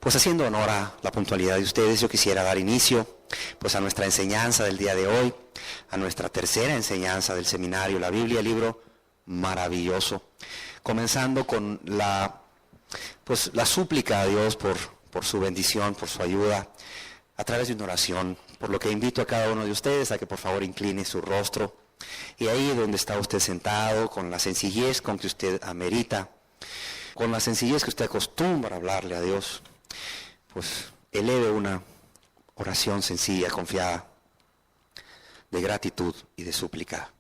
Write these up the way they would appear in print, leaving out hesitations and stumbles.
Pues haciendo honor a la puntualidad de ustedes, yo quisiera dar inicio pues a nuestra enseñanza del día de hoy, a nuestra tercera enseñanza del seminario, la Biblia, libro maravilloso, comenzando con la súplica a Dios por su bendición, por su ayuda, a través de una oración, por lo que invito a cada uno de ustedes a que por favor incline su rostro, y ahí donde está usted sentado, con la sencillez con que usted amerita, con la sencillez que usted acostumbra a hablarle a Dios, pues eleve una oración sencilla, confiada, de gratitud y de súplica.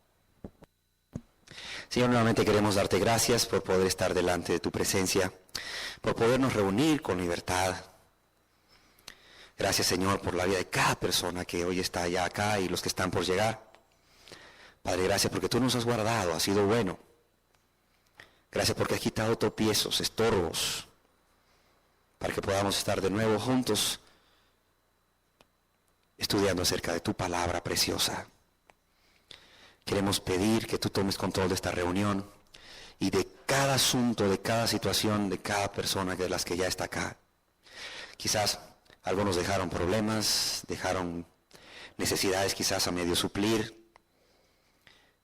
Señor, nuevamente queremos darte gracias por poder estar delante de tu presencia, por podernos reunir con libertad. Gracias, Señor, por la vida de cada persona que hoy está allá acá y los que están por llegar. Padre, gracias porque tú nos has guardado, has sido bueno. Gracias porque has quitado tropiezos, estorbos, para que podamos estar de nuevo juntos estudiando acerca de tu palabra preciosa. Queremos pedir que tú tomes control de esta reunión y de cada asunto, de cada situación, de cada persona de las que ya está acá. Quizás algunos dejaron problemas, dejaron necesidades quizás a medio suplir.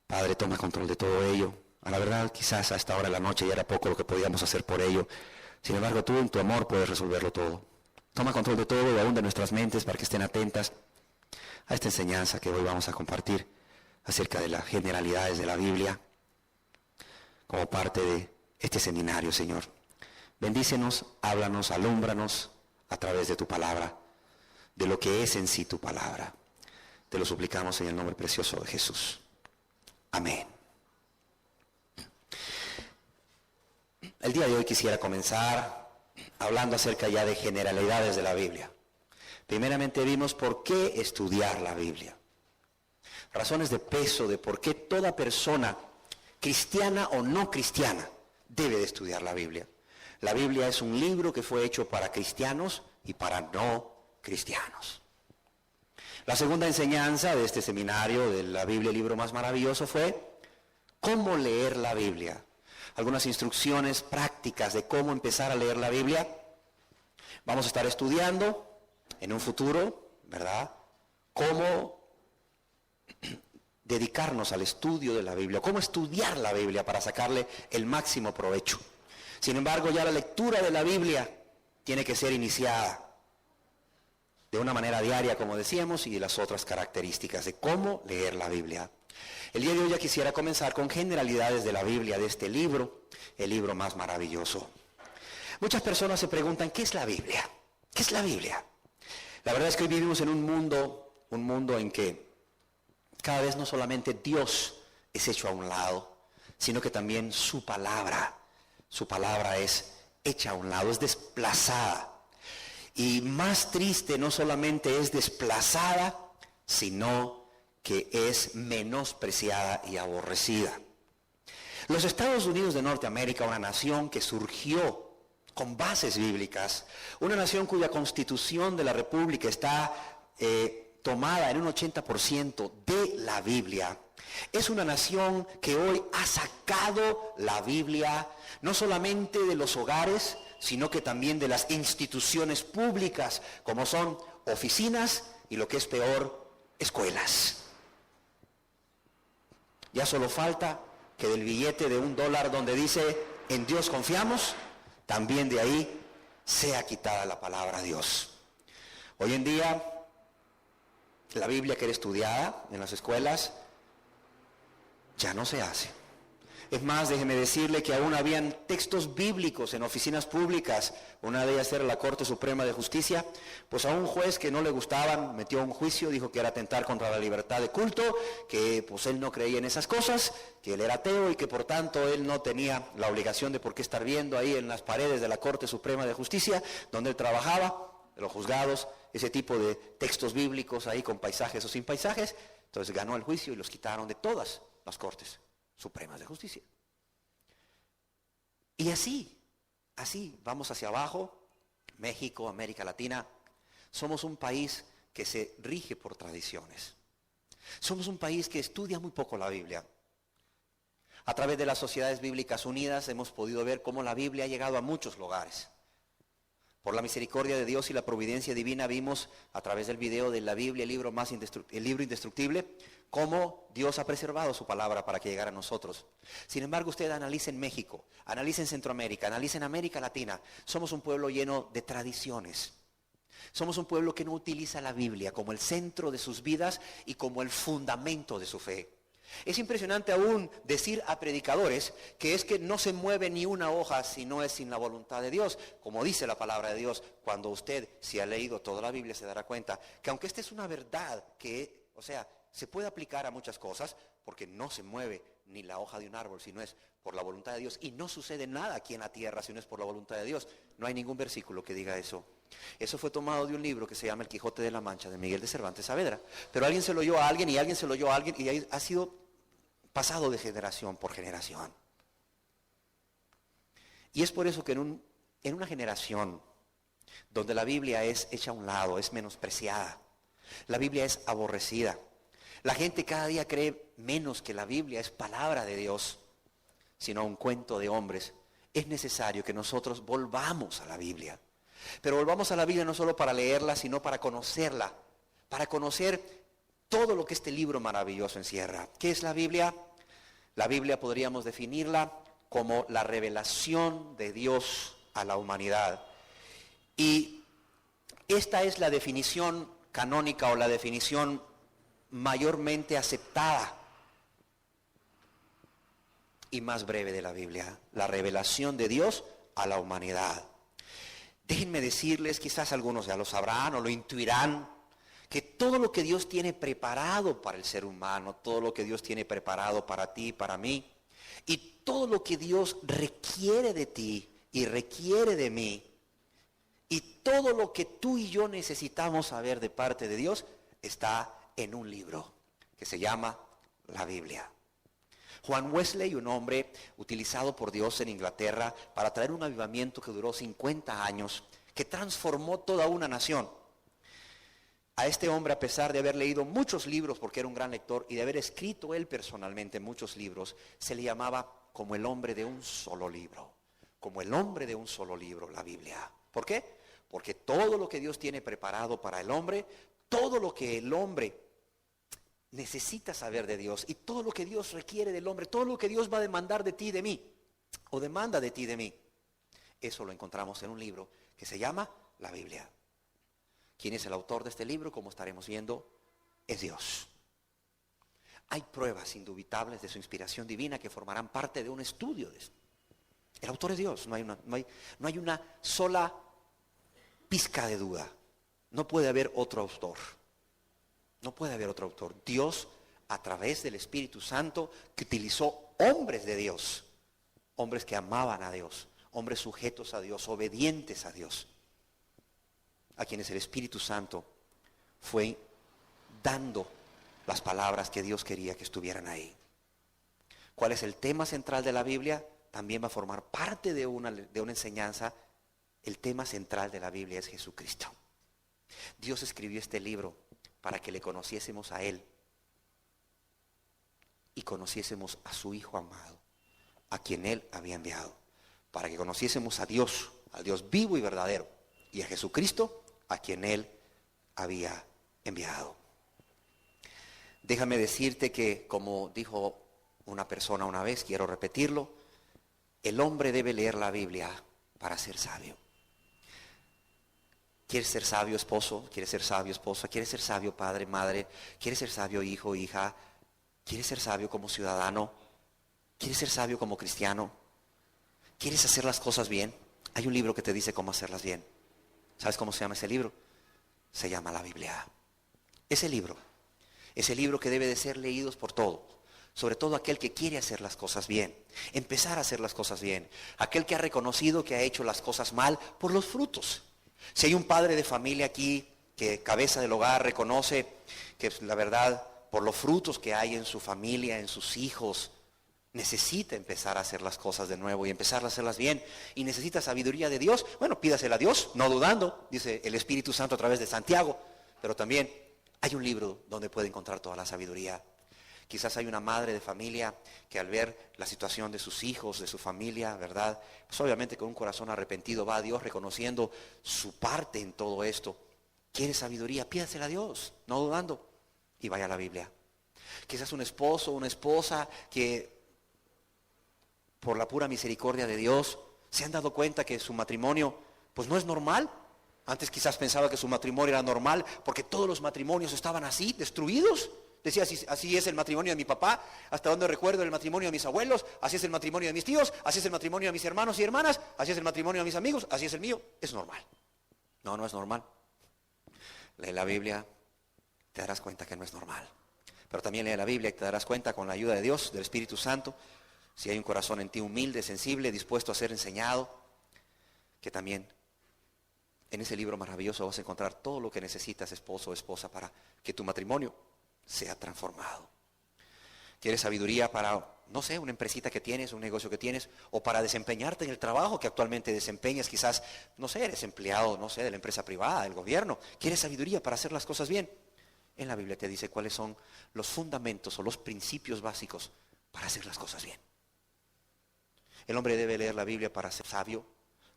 Padre, toma control de todo ello. A la verdad, quizás a esta hora de la noche ya era poco lo que podíamos hacer por ello. Sin embargo, tú en tu amor puedes resolverlo todo. Toma control de todo y aún de nuestras mentes para que estén atentas a esta enseñanza que hoy vamos a compartir acerca de las generalidades de la Biblia como parte de este seminario, Señor. Bendícenos, háblanos, alúmbranos a través de tu palabra, de lo que es en sí tu palabra. Te lo suplicamos en el nombre precioso de Jesús. Amén. El día de hoy quisiera comenzar hablando acerca ya de generalidades de la Biblia. Primeramente vimos por qué estudiar la Biblia. Razones de peso de por qué toda persona, cristiana o no cristiana, debe de estudiar la Biblia. La Biblia es un libro que fue hecho para cristianos y para no cristianos. La segunda enseñanza de este seminario de la Biblia, el libro más maravilloso, fue cómo leer la Biblia. Algunas instrucciones prácticas de cómo empezar a leer la Biblia. Vamos a estar estudiando en un futuro, ¿verdad?, cómo dedicarnos al estudio de la Biblia, cómo estudiar la Biblia para sacarle el máximo provecho. Sin embargo, ya la lectura de la Biblia tiene que ser iniciada de una manera diaria, como decíamos, y de las otras características de cómo leer la Biblia. El día de hoy ya quisiera comenzar con generalidades de la Biblia, de este libro, el libro más maravilloso. Muchas personas se preguntan, ¿qué es la Biblia? ¿Qué es la Biblia? La verdad es que hoy vivimos en un mundo en que cada vez no solamente Dios es hecho a un lado, sino que también su palabra es hecha a un lado, es desplazada. Y más triste, no solamente es desplazada, sino que es menospreciada y aborrecida. Los Estados Unidos de Norteamérica, una nación que surgió con bases bíblicas, una nación cuya constitución de la república está tomada en un 80% de la Biblia, es una nación que hoy ha sacado la Biblia no solamente de los hogares, sino que también de las instituciones públicas, como son oficinas y, lo que es peor, escuelas. Ya solo falta que del billete de $1 donde dice en Dios confiamos, también de ahí sea quitada la palabra Dios. Hoy en día la Biblia que era estudiada en las escuelas ya no se hace. Es más, déjeme decirle que aún habían textos bíblicos en oficinas públicas. Una de ellas era la Corte Suprema de Justicia. Pues a un juez que no le gustaban, metió un juicio, dijo que era atentar contra la libertad de culto, que pues él no creía en esas cosas, que él era ateo y que por tanto él no tenía la obligación de por qué estar viendo ahí en las paredes de la Corte Suprema de Justicia, donde él trabajaba, de los juzgados, ese tipo de textos bíblicos ahí con paisajes o sin paisajes. Entonces ganó el juicio y los quitaron de todas las Cortes Supremas de Justicia. Y así vamos hacia abajo. México, América Latina, somos un país que se rige por tradiciones. Somos un país que estudia muy poco la Biblia. A través de las Sociedades Bíblicas Unidas hemos podido ver cómo la Biblia ha llegado a muchos lugares. Por la misericordia de Dios y la providencia divina vimos a través del video de la Biblia, el libro indestructible, cómo Dios ha preservado su palabra para que llegara a nosotros. Sin embargo, usted analice en México, analice en Centroamérica, analice en América Latina. Somos un pueblo lleno de tradiciones. Somos un pueblo que no utiliza la Biblia como el centro de sus vidas y como el fundamento de su fe. Es impresionante aún decir a predicadores que es que no se mueve ni una hoja si no es sin la voluntad de Dios. Como dice la palabra de Dios, cuando usted, si ha leído toda la Biblia, se dará cuenta que aunque esta es una verdad que, se puede aplicar a muchas cosas, porque no se mueve ni la hoja de un árbol si no es por la voluntad de Dios, y no sucede nada aquí en la tierra si no es por la voluntad de Dios. No hay ningún versículo que diga eso. Eso fue tomado de un libro que se llama El Quijote de la Mancha, de Miguel de Cervantes Saavedra. Pero alguien se lo oyó a alguien y alguien se lo oyó a alguien, y ahí ha sido pasado de generación por generación. Y es por eso que en una generación donde la Biblia es hecha a un lado, es menospreciada, la Biblia es aborrecida, la gente cada día cree menos que la Biblia es palabra de Dios, sino un cuento de hombres, es necesario que nosotros volvamos a la Biblia. Pero volvamos a la Biblia no solo para leerla, sino para conocerla, para conocer todo lo que este libro maravilloso encierra. ¿Qué es la Biblia? La Biblia podríamos definirla como la revelación de Dios a la humanidad. Y esta es la definición canónica o la definición mayormente aceptada y más breve de la Biblia. La revelación de Dios a la humanidad. Déjenme decirles, quizás algunos ya lo sabrán o lo intuirán, que todo lo que Dios tiene preparado para el ser humano, todo lo que Dios tiene preparado para ti, para mí, y todo lo que Dios requiere de ti y requiere de mí, y todo lo que tú y yo necesitamos saber de parte de Dios, está en un libro que se llama la Biblia. Juan Wesley, un hombre utilizado por Dios en Inglaterra para traer un avivamiento que duró 50 años, que transformó toda una nación. A este hombre, a pesar de haber leído muchos libros, porque era un gran lector, y de haber escrito él personalmente muchos libros, se le llamaba como el hombre de un solo libro. Como el hombre de un solo libro, la Biblia. ¿Por qué? Porque todo lo que Dios tiene preparado para el hombre, todo lo que el hombre necesita saber de Dios y todo lo que Dios requiere del hombre, todo lo que Dios va a demandar de ti y de mí, o demanda de ti y de mí, eso lo encontramos en un libro que se llama la Biblia. ¿Quién es el autor de este libro? Como estaremos viendo, es Dios. Hay pruebas indubitables de su inspiración divina que formarán parte de un estudio de esto. El autor es Dios, no hay una sola pizca de duda. No puede haber otro autor. No puede haber otro autor. Dios, a través del Espíritu Santo, que utilizó hombres de Dios, hombres que amaban a Dios, hombres sujetos a Dios, obedientes a Dios, a quienes el Espíritu Santo fue dando las palabras que Dios quería que estuvieran ahí. ¿Cuál es el tema central de la Biblia? También va a formar parte de una enseñanza. El tema central de la Biblia es Jesucristo. Dios escribió este libro para que le conociésemos a Él y conociésemos a su Hijo amado, a quien Él había enviado, para que conociésemos a Dios, al Dios vivo y verdadero, y a Jesucristo, a quien Él había enviado. Déjame decirte que, como dijo una persona una vez, quiero repetirlo, el hombre debe leer la Biblia para ser sabio. ¿Quieres ser sabio esposo? ¿Quieres ser sabio esposa? ¿Quieres ser sabio padre, madre? ¿Quieres ser sabio hijo, hija? ¿Quieres ser sabio como ciudadano? ¿Quieres ser sabio como cristiano? ¿Quieres hacer las cosas bien? Hay un libro que te dice cómo hacerlas bien. ¿Sabes cómo se llama ese libro? Se llama la Biblia. Ese libro que debe de ser leído por todos, sobre todo aquel que quiere hacer las cosas bien, empezar a hacer las cosas bien, aquel que ha reconocido que ha hecho las cosas mal por los frutos. Si hay un padre de familia aquí que cabeza del hogar reconoce que la verdad por los frutos que hay en su familia, en sus hijos, necesita empezar a hacer las cosas de nuevo y empezar a hacerlas bien y necesita sabiduría de Dios, bueno, pídasela a Dios, no dudando, dice el Espíritu Santo a través de Santiago, pero también hay un libro donde puede encontrar toda la sabiduría. Quizás hay una madre de familia que al ver la situación de sus hijos, de su familia, ¿verdad? Pues obviamente con un corazón arrepentido va a Dios reconociendo su parte en todo esto. ¿Quiere sabiduría? Pídasela a Dios, no dudando, y vaya a la Biblia. Quizás un esposo o una esposa que por la pura misericordia de Dios se han dado cuenta que su matrimonio pues no es normal. Antes quizás pensaba que su matrimonio era normal porque todos los matrimonios estaban así, destruidos. Decía, así es el matrimonio de mi papá, hasta donde recuerdo el matrimonio de mis abuelos, así es el matrimonio de mis tíos, así es el matrimonio de mis hermanos y hermanas, así es el matrimonio de mis amigos, así es el mío. Es normal. No, no es normal. Lee la Biblia, te darás cuenta que no es normal. Pero también lee la Biblia y te darás cuenta con la ayuda de Dios, del Espíritu Santo, si hay un corazón en ti humilde, sensible, dispuesto a ser enseñado, que también en ese libro maravilloso vas a encontrar todo lo que necesitas, esposo o esposa, para que tu matrimonio sea transformado. ¿Quieres sabiduría para, no sé, una empresita que tienes, un negocio que tienes, o para desempeñarte en el trabajo que actualmente desempeñas? Quizás, no sé, eres empleado, no sé, de la empresa privada, del gobierno. ¿Quieres sabiduría para hacer las cosas bien? En la Biblia te dice cuáles son los fundamentos o los principios básicos para hacer las cosas bien. El hombre debe leer la Biblia para ser sabio,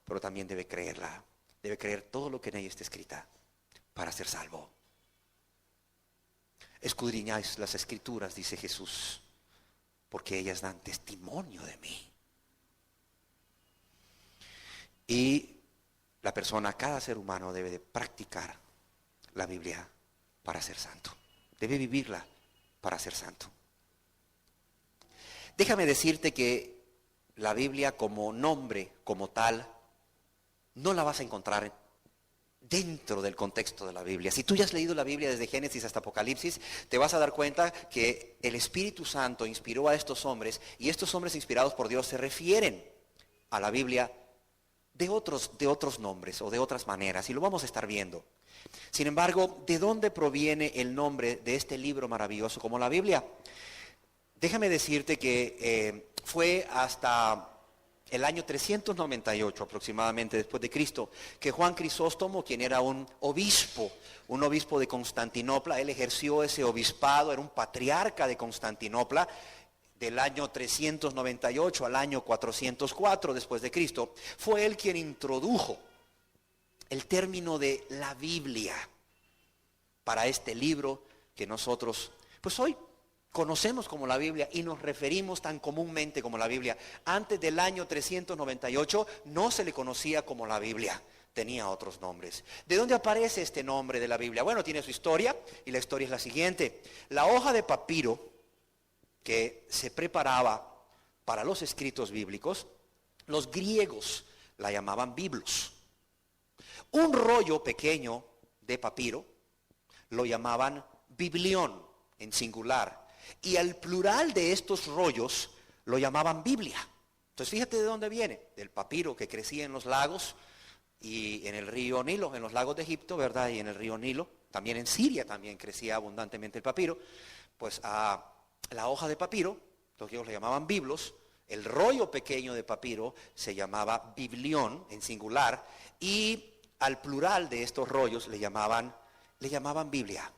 pero también debe creerla. Debe creer todo lo que en ella está escrita para ser salvo. Escudriñáis las Escrituras, dice Jesús, porque ellas dan testimonio de mí. Y la persona, cada ser humano debe de practicar la Biblia para ser santo. Debe vivirla para ser santo. Déjame decirte que la Biblia como nombre, como tal, no la vas a encontrar dentro del contexto de la Biblia. Si tú ya has leído la Biblia desde Génesis hasta Apocalipsis, te vas a dar cuenta que el Espíritu Santo inspiró a estos hombres, y estos hombres inspirados por Dios se refieren a la Biblia de otros nombres o de otras maneras, y lo vamos a estar viendo. Sin embargo, ¿de dónde proviene el nombre de este libro maravilloso como la Biblia? Déjame decirte que fue hasta el año 398 aproximadamente después de Cristo, que Juan Crisóstomo, quien era un obispo de Constantinopla, él ejerció ese obispado, era un patriarca de Constantinopla, del año 398 al año 404 después de Cristo, fue él quien introdujo el término de la Biblia para este libro que nosotros, pues hoy conocemos como la Biblia y nos referimos tan comúnmente como la Biblia. Antes del año 398 no se le conocía como la Biblia, tenía otros nombres. ¿De dónde aparece este nombre de la Biblia? Bueno, tiene su historia, y la historia es la siguiente. La hoja de papiro que se preparaba para los escritos bíblicos, los griegos la llamaban biblos. Un rollo pequeño de papiro lo llamaban biblión en singular, y al plural de estos rollos lo llamaban Biblia. Entonces fíjate de dónde viene, del papiro que crecía en los lagos y en el río Nilo, en los lagos de Egipto, ¿verdad? Y en el río Nilo, también en Siria también crecía abundantemente el papiro. Pues a la hoja de papiro, los griegos le llamaban biblos, el rollo pequeño de papiro se llamaba biblión en singular, y al plural de estos rollos le llamaban Biblia.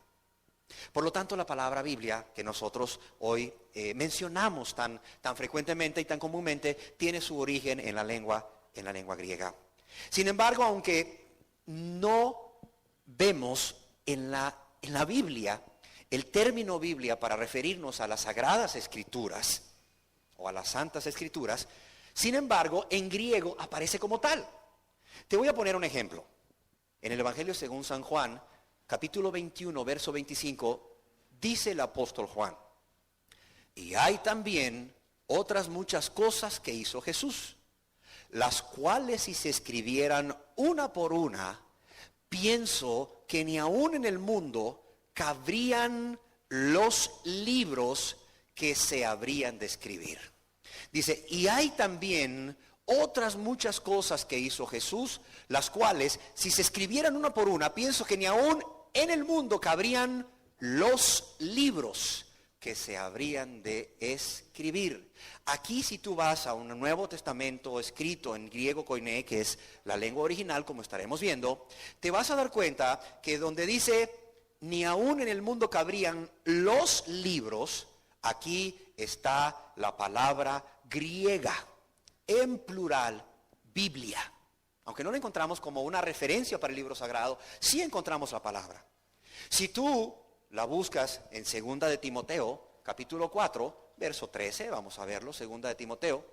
Por lo tanto, la palabra Biblia, que nosotros hoy mencionamos tan frecuentemente y tan comúnmente, tiene su origen en la lengua griega. Sin embargo, aunque no vemos en la Biblia el término Biblia para referirnos a las Sagradas Escrituras o a las Santas Escrituras, sin embargo, en griego aparece como tal. Te voy a poner un ejemplo. En el Evangelio según San Juan, capítulo 21, verso 25, dice el apóstol Juan: y hay también otras muchas cosas que hizo Jesús, las cuales si se escribieran una por una, pienso que ni aún en el mundo cabrían los libros que se habrían de escribir. Dice, y hay también otras muchas cosas que hizo Jesús, las cuales si se escribieran una por una, pienso que ni aún en el mundo cabrían los libros que se habrían de escribir. Aquí, si tú vas a un Nuevo Testamento escrito en griego koiné, que es la lengua original, como estaremos viendo, te vas a dar cuenta que donde dice ni aún en el mundo cabrían los libros, Aquí está la palabra griega, en plural, Biblia. Aunque no la encontramos como una referencia para el libro sagrado, sí encontramos la palabra. Si tú la buscas en 2 de Timoteo, capítulo 4, verso 13, vamos a verlo, 2 de Timoteo,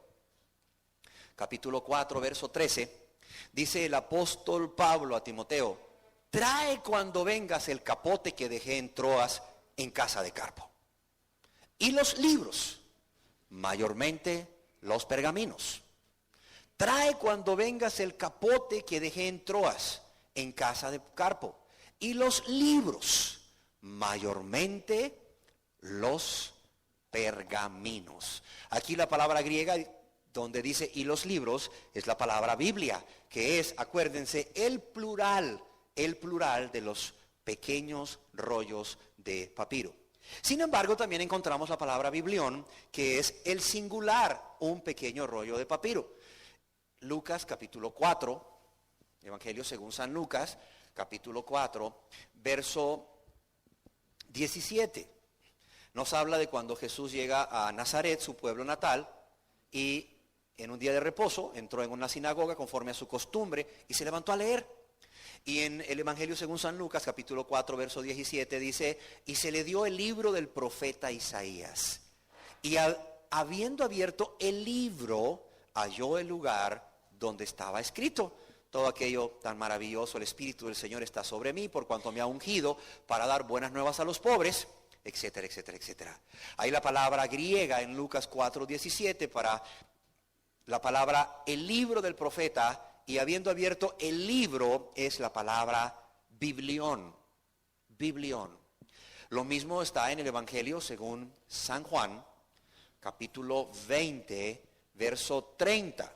capítulo 4, verso 13, dice el apóstol Pablo a Timoteo: trae cuando vengas el capote que dejé en Troas en casa de Carpo. Y los libros, mayormente los pergaminos. Trae cuando vengas el capote que dejé en Troas en casa de Carpo. Y los libros, mayormente los pergaminos. Aquí la palabra griega donde dice y los libros es la palabra Biblia, que es, acuérdense, el plural de los pequeños rollos de papiro. Sin embargo, también encontramos la palabra biblión, que es el singular, un pequeño rollo de papiro. Lucas capítulo 4, Evangelio según San Lucas, capítulo 4, verso 17. Nos habla de cuando Jesús llega a Nazaret, su pueblo natal, y en un día de reposo entró en una sinagoga conforme a su costumbre y se levantó a leer. Y en el Evangelio según San Lucas, capítulo 4, verso 17, dice: y se le dio el libro del profeta Isaías. Y habiendo abierto el libro, halló el lugar donde estaba escrito: todo aquello tan maravilloso, el Espíritu del Señor está sobre mí, por cuanto me ha ungido para dar buenas nuevas a los pobres, etcétera, etcétera, etcétera. Hay la palabra griega en Lucas 4, 17 para la palabra el libro del profeta. Y habiendo abierto el libro es la palabra biblión. Biblión. Lo mismo está en el Evangelio según San Juan, capítulo 20, verso 30.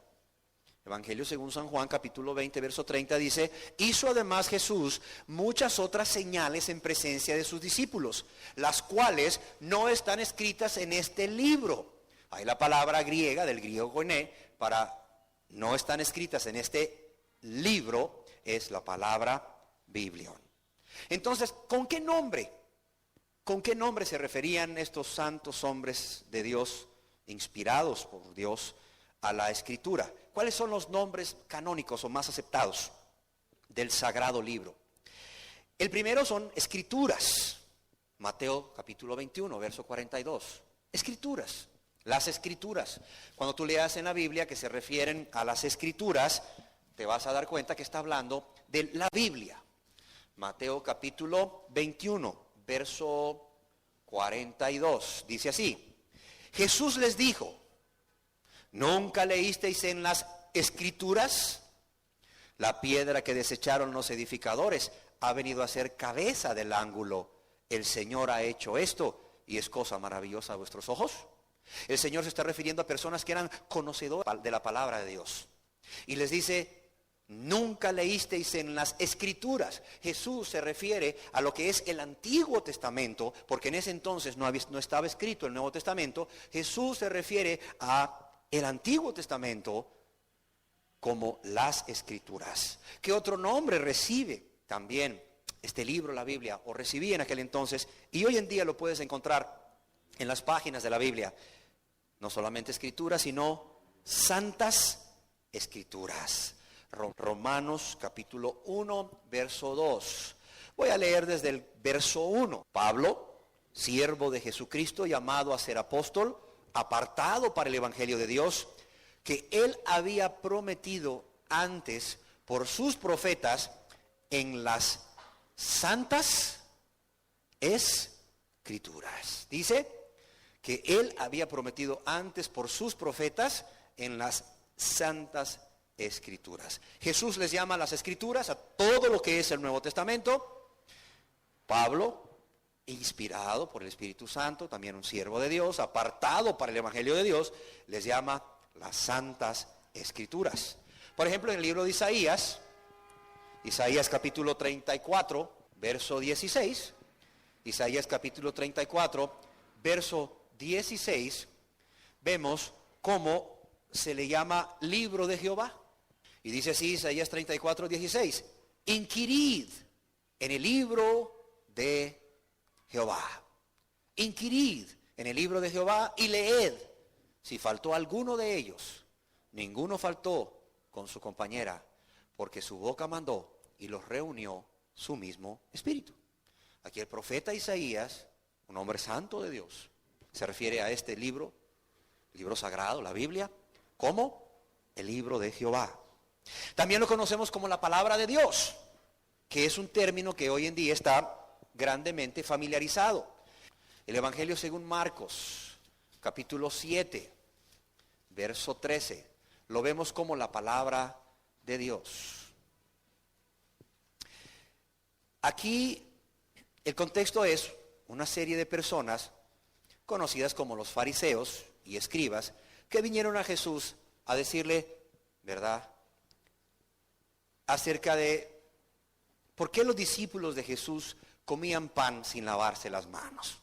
Evangelio según San Juan, capítulo 20, verso 30 dice: hizo además Jesús muchas otras señales en presencia de sus discípulos, las cuales no están escritas en este libro. Hay la palabra griega, del griego koiné, para no están escritas en este libro, es la palabra biblión. Entonces, ¿con qué nombre? ¿Con qué nombre se referían estos santos hombres de Dios, inspirados por Dios, a la Escritura? ¿Cuáles son los nombres canónicos o más aceptados del sagrado libro? El primero son escrituras. Mateo capítulo 21, verso 42. Escrituras. Las escrituras. Cuando tú leas en la Biblia que se refieren a las escrituras, te vas a dar cuenta que está hablando de la Biblia. Mateo capítulo 21, verso 42. Dice así: Jesús les dijo: ¿nunca leísteis en las escrituras? La piedra que desecharon los edificadores ha venido a ser cabeza del ángulo. El Señor ha hecho esto y es cosa maravillosa a vuestros ojos. El Señor se está refiriendo a personas que eran conocedoras de la palabra de Dios. Y les dice: nunca leísteis en las escrituras. Jesús se refiere a lo que es el Antiguo Testamento, porque en ese entonces no estaba escrito el Nuevo Testamento. Jesús se refiere a el Antiguo Testamento como las escrituras. ¿Qué otro nombre recibe también este libro, la Biblia, o recibía en aquel entonces? Y hoy en día lo puedes encontrar en las páginas de la Biblia. No solamente escrituras, sino santas escrituras. Romanos capítulo 1, verso 2. Voy a leer desde el verso 1. Pablo, siervo de Jesucristo, llamado a ser apóstol, apartado para el Evangelio de Dios, que él había prometido antes por sus profetas en las santas escrituras. Dice que él había prometido antes por sus profetas en las santas escrituras. Jesús les llama a las escrituras a todo lo que es el Nuevo Testamento. Pablo, inspirado por el Espíritu Santo, también un siervo de Dios, apartado para el Evangelio de Dios, les llama las santas escrituras. Por ejemplo, en el libro de Isaías capítulo 34, verso 16, Isaías capítulo 34, verso 16, vemos cómo se le llama libro de Jehová. Y dice así Isaías 34, 16: inquirid en el libro de Jehová. Inquirid en el libro de Jehová y leed si faltó alguno de ellos. Ninguno faltó con su compañera, porque su boca mandó y los reunió su mismo espíritu. Aquí el profeta Isaías, un hombre santo de Dios, se refiere a este libro sagrado, la Biblia, como el libro de Jehová. También lo conocemos como la palabra de Dios, que es un término que hoy en día está grandemente familiarizado. El Evangelio según Marcos, capítulo 7, verso 13, lo vemos como la palabra de Dios. Aquí el contexto es una serie de personas conocidas como los fariseos y escribas que vinieron a Jesús a decirle, ¿verdad?, acerca de por qué los discípulos de Jesús comían pan sin lavarse las manos.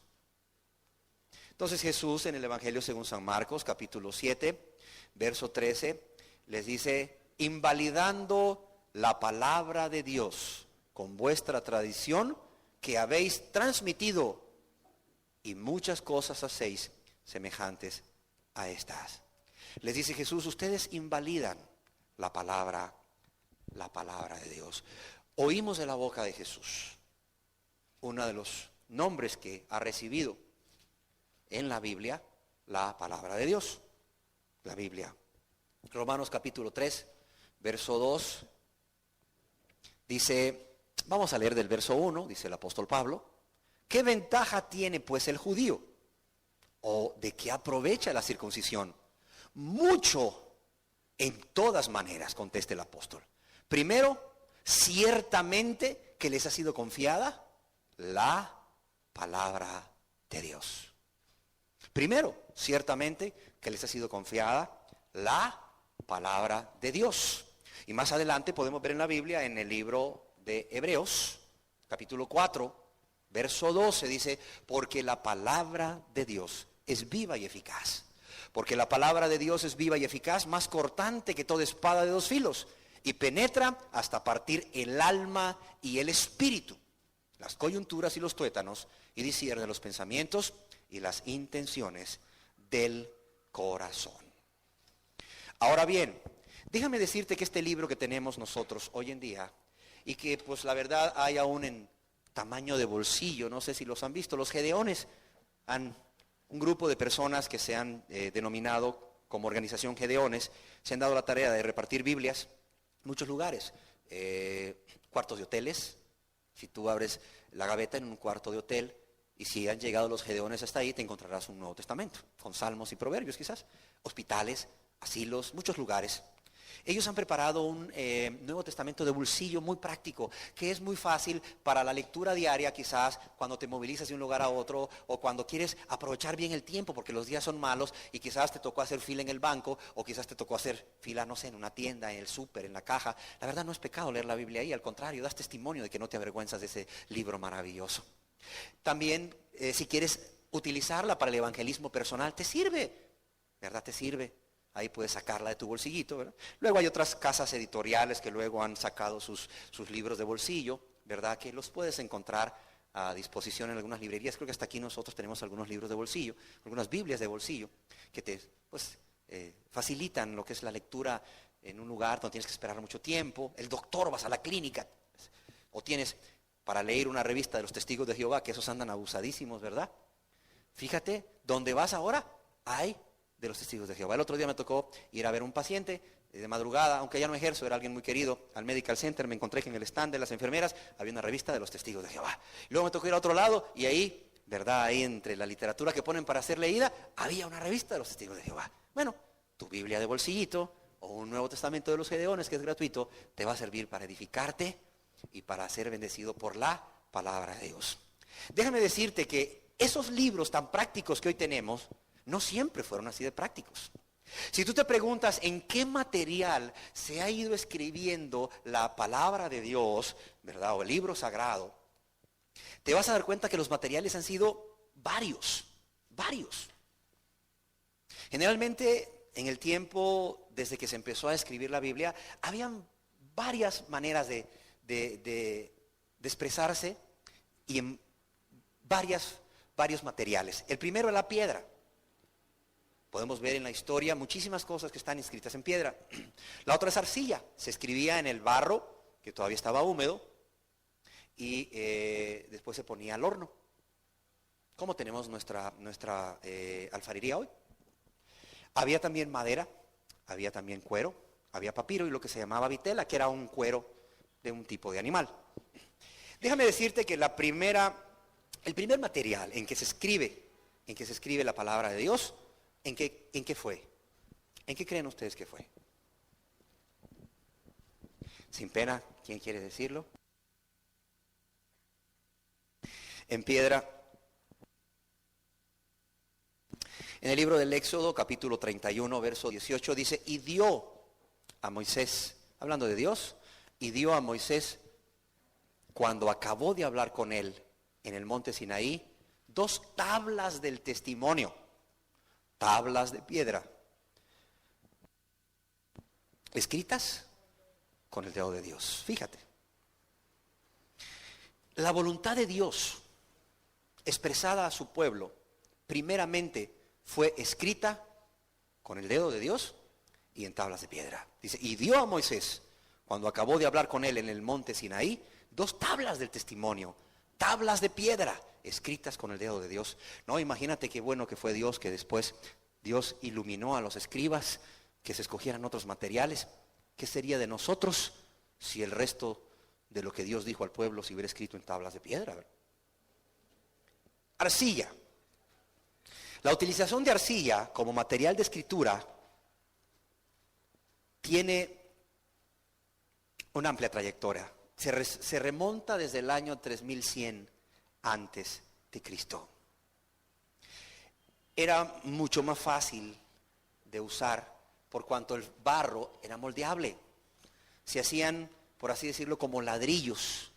Entonces Jesús en el Evangelio según San Marcos, capítulo 7, verso 13, les dice, invalidando la palabra de Dios con vuestra tradición que habéis transmitido, y muchas cosas hacéis semejantes a estas. Les dice Jesús, ustedes invalidan la palabra de Dios. Oímos de la boca de Jesús uno de los nombres que ha recibido en la Biblia, la palabra de Dios, la Biblia. Romanos capítulo 3, verso 2, dice, vamos a leer del verso 1, dice el apóstol Pablo, ¿qué ventaja tiene pues el judío? ¿O de qué aprovecha la circuncisión? Mucho, en todas maneras, contesta el apóstol. Primero, ciertamente que les ha sido confiada la palabra de Dios. Primero, ciertamente que les ha sido confiada la palabra de Dios. Y más adelante podemos ver en la Biblia, en el libro de Hebreos, capítulo 4, verso 12, dice, porque la palabra de Dios es viva y eficaz. Porque la palabra de Dios es viva y eficaz, más cortante que toda espada de dos filos, y penetra hasta partir el alma y el espíritu, las coyunturas y los tuétanos, y discierne los pensamientos y las intenciones del corazón. Ahora bien, déjame decirte que este libro que tenemos nosotros hoy en día, y que pues la verdad hay aún en tamaño de bolsillo, no sé si los han visto, los Gedeones, un grupo de personas que se han denominado como organización Gedeones, se han dado la tarea de repartir Biblias en muchos lugares, cuartos de hoteles. Si tú abres la gaveta en un cuarto de hotel, y si han llegado los Gedeones hasta ahí, te encontrarás un Nuevo Testamento, con salmos y proverbios quizás, hospitales, asilos, muchos lugares. Ellos han preparado un Nuevo Testamento de bolsillo muy práctico, que es muy fácil para la lectura diaria, quizás cuando te movilizas de un lugar a otro, o cuando quieres aprovechar bien el tiempo, porque los días son malos, y quizás te tocó hacer fila en el banco, o quizás te tocó hacer fila, no sé, en una tienda, en el súper, en la caja. La verdad no es pecado leer la Biblia ahí, al contrario, das testimonio de que no te avergüenzas de ese libro maravilloso. También, si quieres utilizarla para el evangelismo personal, te sirve, ¿verdad? Te sirve. Ahí puedes sacarla de tu bolsillito, ¿verdad? Luego hay otras casas editoriales que luego han sacado sus libros de bolsillo, ¿verdad? Que los puedes encontrar a disposición en algunas librerías. Creo que hasta aquí nosotros tenemos algunos libros de bolsillo, algunas Biblias de bolsillo, que te facilitan lo que es la lectura en un lugar donde tienes que esperar mucho tiempo. El doctor, vas a la clínica, o tienes para leer una revista de los Testigos de Jehová, que esos andan abusadísimos, ¿verdad? Fíjate, ¿dónde vas ahora? Hay de los Testigos de Jehová. El otro día me tocó ir a ver un paciente de madrugada, aunque ya no ejerzo, era alguien muy querido, al Medical Center. Me encontré que en el stand de las enfermeras había una revista de los Testigos de Jehová. Luego me tocó ir a otro lado y ahí, ¿verdad? Ahí entre la literatura que ponen para ser leída, había una revista de los Testigos de Jehová. Bueno, tu Biblia de bolsillito o un Nuevo Testamento de los Gedeones, que es gratuito, te va a servir para edificarte y para ser bendecido por la palabra de Dios. Déjame decirte que esos libros tan prácticos que hoy tenemos no siempre fueron así de prácticos. Si tú te preguntas en qué material se ha ido escribiendo la palabra de Dios, ¿verdad? O el libro sagrado, te vas a dar cuenta que los materiales han sido varios. Generalmente, en el tiempo desde que se empezó a escribir la Biblia, habían varias maneras de expresarse y en varias varios materiales. El primero es la piedra. Podemos ver en la historia muchísimas cosas que están escritas en piedra. La otra es arcilla. Se escribía en el barro, que todavía estaba húmedo, y después se ponía al horno. ¿Cómo tenemos nuestra alfarería hoy? Había también madera, había también cuero, había papiro y lo que se llamaba vitela, que era un cuero de un tipo de animal. Déjame decirte que el primer material en que se escribe la palabra de Dios, ¿en qué fue? ¿En qué creen ustedes que fue? Sin pena, ¿quién quiere decirlo? En piedra. En el libro del Éxodo, capítulo 31, verso 18, dice, y dio a Moisés, hablando de Dios, y dio a Moisés, cuando acabó de hablar con él en el monte Sinaí, 2 tablas del testimonio, tablas de piedra, escritas con el dedo de Dios. Fíjate, la voluntad de Dios expresada a su pueblo, primeramente fue escrita con el dedo de Dios y en tablas de piedra. Dice, y dio a Moisés, cuando acabó de hablar con él en el monte Sinaí, 2 tablas del testimonio, tablas de piedra, escritas con el dedo de Dios. No, imagínate qué bueno que fue Dios, que después Dios iluminó a los escribas, que se escogieran otros materiales. ¿Qué sería de nosotros si el resto de lo que Dios dijo al pueblo se hubiera escrito en tablas de piedra? Arcilla. La utilización de arcilla como material de escritura tiene una amplia trayectoria. Se remonta desde el año 3100 antes de Cristo. Era mucho más fácil de usar por cuanto el barro era moldeable. Se hacían, por así decirlo, como ladrillos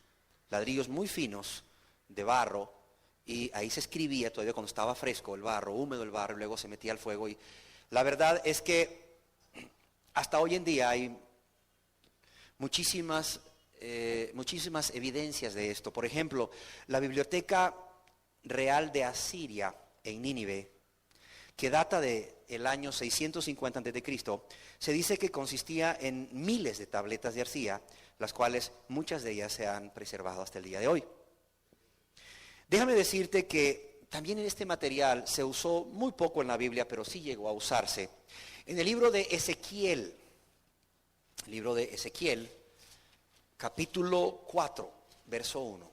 muy finos de barro, y ahí se escribía todavía cuando estaba fresco el barro, húmedo el barro, y luego se metía al fuego. Y la verdad es que hasta hoy en día hay muchísimas evidencias de esto. Por ejemplo, la Biblioteca Real de Asiria en Nínive, que data del año 650 a.C., se dice que consistía en miles de tabletas de arcilla, las cuales muchas de ellas se han preservado hasta el día de hoy. Déjame decirte que también en este material se usó muy poco en la Biblia, pero sí llegó a usarse. En el libro de Ezequiel, capítulo 4, verso 1.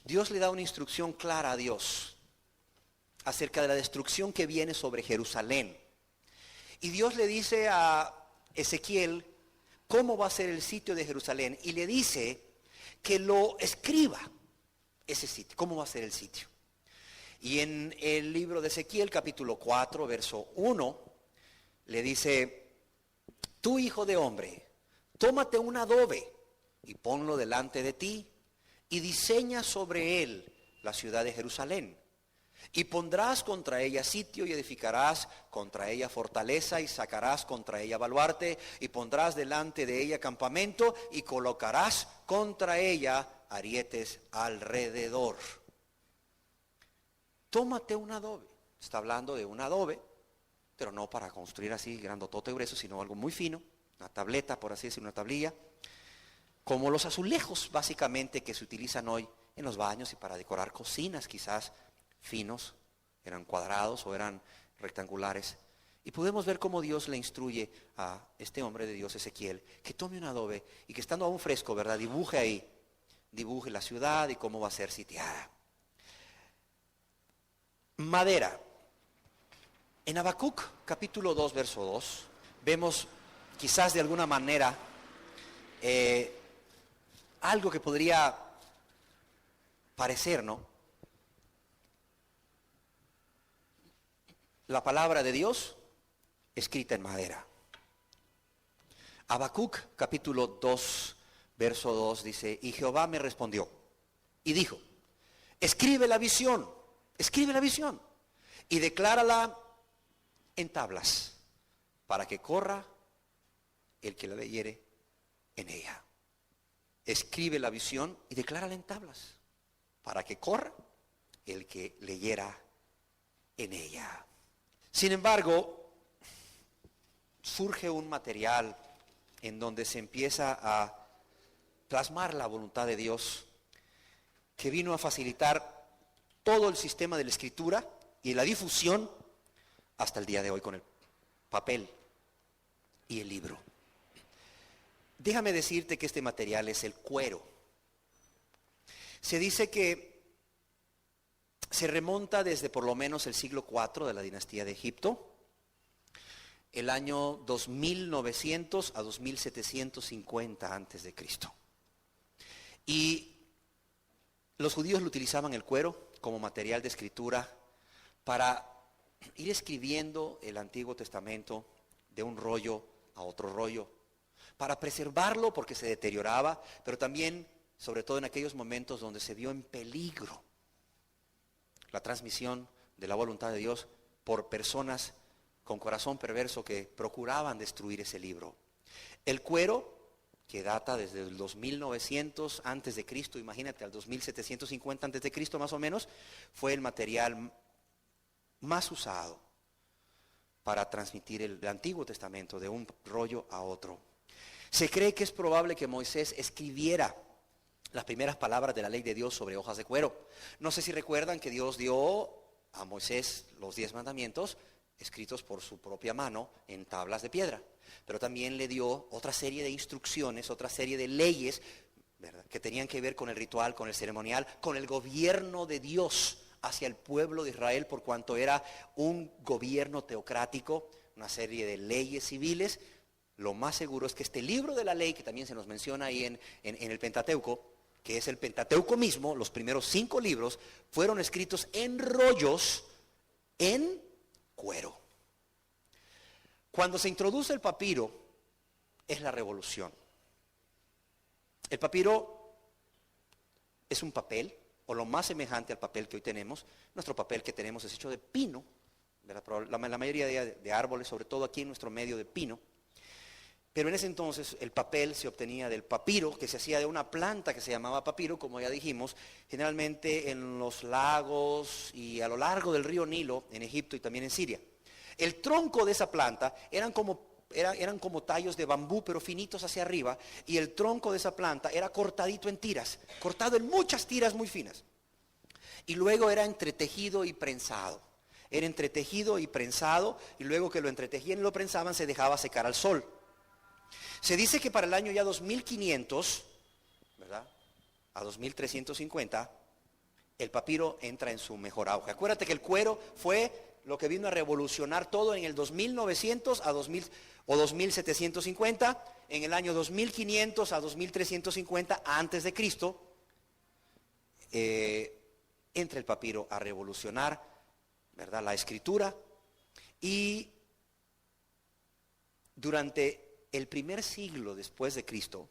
Dios le da una instrucción clara a Dios acerca de la destrucción que viene sobre Jerusalén. Y Dios le dice a Ezequiel cómo va a ser el sitio de Jerusalén, y le dice que lo escriba ese sitio, cómo va a ser el sitio. Y en el libro de Ezequiel, capítulo 4, verso 1, le dice, tú, hijo de hombre, tómate un adobe y ponlo delante de ti, y diseña sobre él la ciudad de Jerusalén. Y pondrás contra ella sitio y edificarás contra ella fortaleza y sacarás contra ella baluarte y pondrás delante de ella campamento y colocarás contra ella arietes alrededor. Tómate un adobe. Está hablando de un adobe, pero no para construir así grandotote grueso, sino algo muy fino, una tableta, por así decirlo, una tablilla, como los azulejos básicamente que se utilizan hoy en los baños y para decorar cocinas, quizás finos, eran cuadrados o eran rectangulares. Y podemos ver cómo Dios le instruye a este hombre de Dios, Ezequiel, que tome un adobe y que estando aún fresco, ¿verdad?, dibuje la ciudad y cómo va a ser sitiada. Madera. En Habacuc, capítulo 2, verso 2, vemos quizás de alguna manera algo que podría parecer, ¿no? La palabra de Dios escrita en madera. Habacuc, capítulo 2, verso 2 dice, y Jehová me respondió y dijo, escribe la visión y declárala en tablas para que corra el que la leyere en ella. Escribe la visión y declárala en tablas para que corra el que leyera en ella. Sin embargo, surge un material en donde se empieza a plasmar la voluntad de Dios, que vino a facilitar todo el sistema de la escritura y la difusión hasta el día de hoy con el papel y el libro. Déjame decirte que este material es el cuero. Se dice que se remonta desde por lo menos el siglo IV de la dinastía de Egipto, el año 2900 a 2750 antes de Cristo. Y los judíos lo utilizaban el cuero como material de escritura para ir escribiendo el Antiguo Testamento de un rollo a otro rollo, para preservarlo porque se deterioraba, pero también, sobre todo en aquellos momentos donde se vio en peligro la transmisión de la voluntad de Dios por personas con corazón perverso que procuraban destruir ese libro. El cuero, que data desde el 2900 antes de Cristo, imagínate, al 2750 antes de Cristo más o menos, fue el material más usado para transmitir el Antiguo Testamento de un rollo a otro. Se cree que es probable que Moisés escribiera las primeras palabras de la ley de Dios sobre hojas de cuero. No sé si recuerdan que Dios dio a Moisés los 10 mandamientos escritos por su propia mano en tablas de piedra, pero también le dio otra serie de instrucciones, otra serie de leyes, ¿verdad?, que tenían que ver con el ritual, con el ceremonial, con el gobierno de Dios hacia el pueblo de Israel, por cuanto era un gobierno teocrático, una serie de leyes civiles. Lo más seguro es que este libro de la ley, que también se nos menciona ahí en el Pentateuco, que es el Pentateuco mismo, los primeros 5 libros, fueron escritos en rollos en cuero. Cuando se introduce el papiro, es la revolución. El papiro es un papel, o lo más semejante al papel que hoy tenemos. Nuestro papel que tenemos es hecho de pino, ¿verdad? Pero la mayoría de árboles, sobre todo aquí en nuestro medio, de pino. Pero en ese entonces el papel se obtenía del papiro, que se hacía de una planta que se llamaba papiro, como ya dijimos, generalmente en los lagos y a lo largo del río Nilo, en Egipto y también en Siria. El tronco de esa planta eran como tallos de bambú, pero finitos hacia arriba, y el tronco de esa planta era cortadito en tiras, cortado en muchas tiras muy finas. Y luego era entretejido y prensado. Era entretejido y prensado, y luego que lo entretejían y lo prensaban, se dejaba secar al sol. Se dice que para el año ya 2500, ¿verdad?, a 2350, el papiro entra en su mejor auge. Acuérdate que el cuero fue lo que vino a revolucionar todo en el 2900 a 2000 o 2750, en el año 2500 a 2350 antes de Cristo, entra el papiro a revolucionar, ¿verdad?, la escritura. Y durante el primer siglo después de Cristo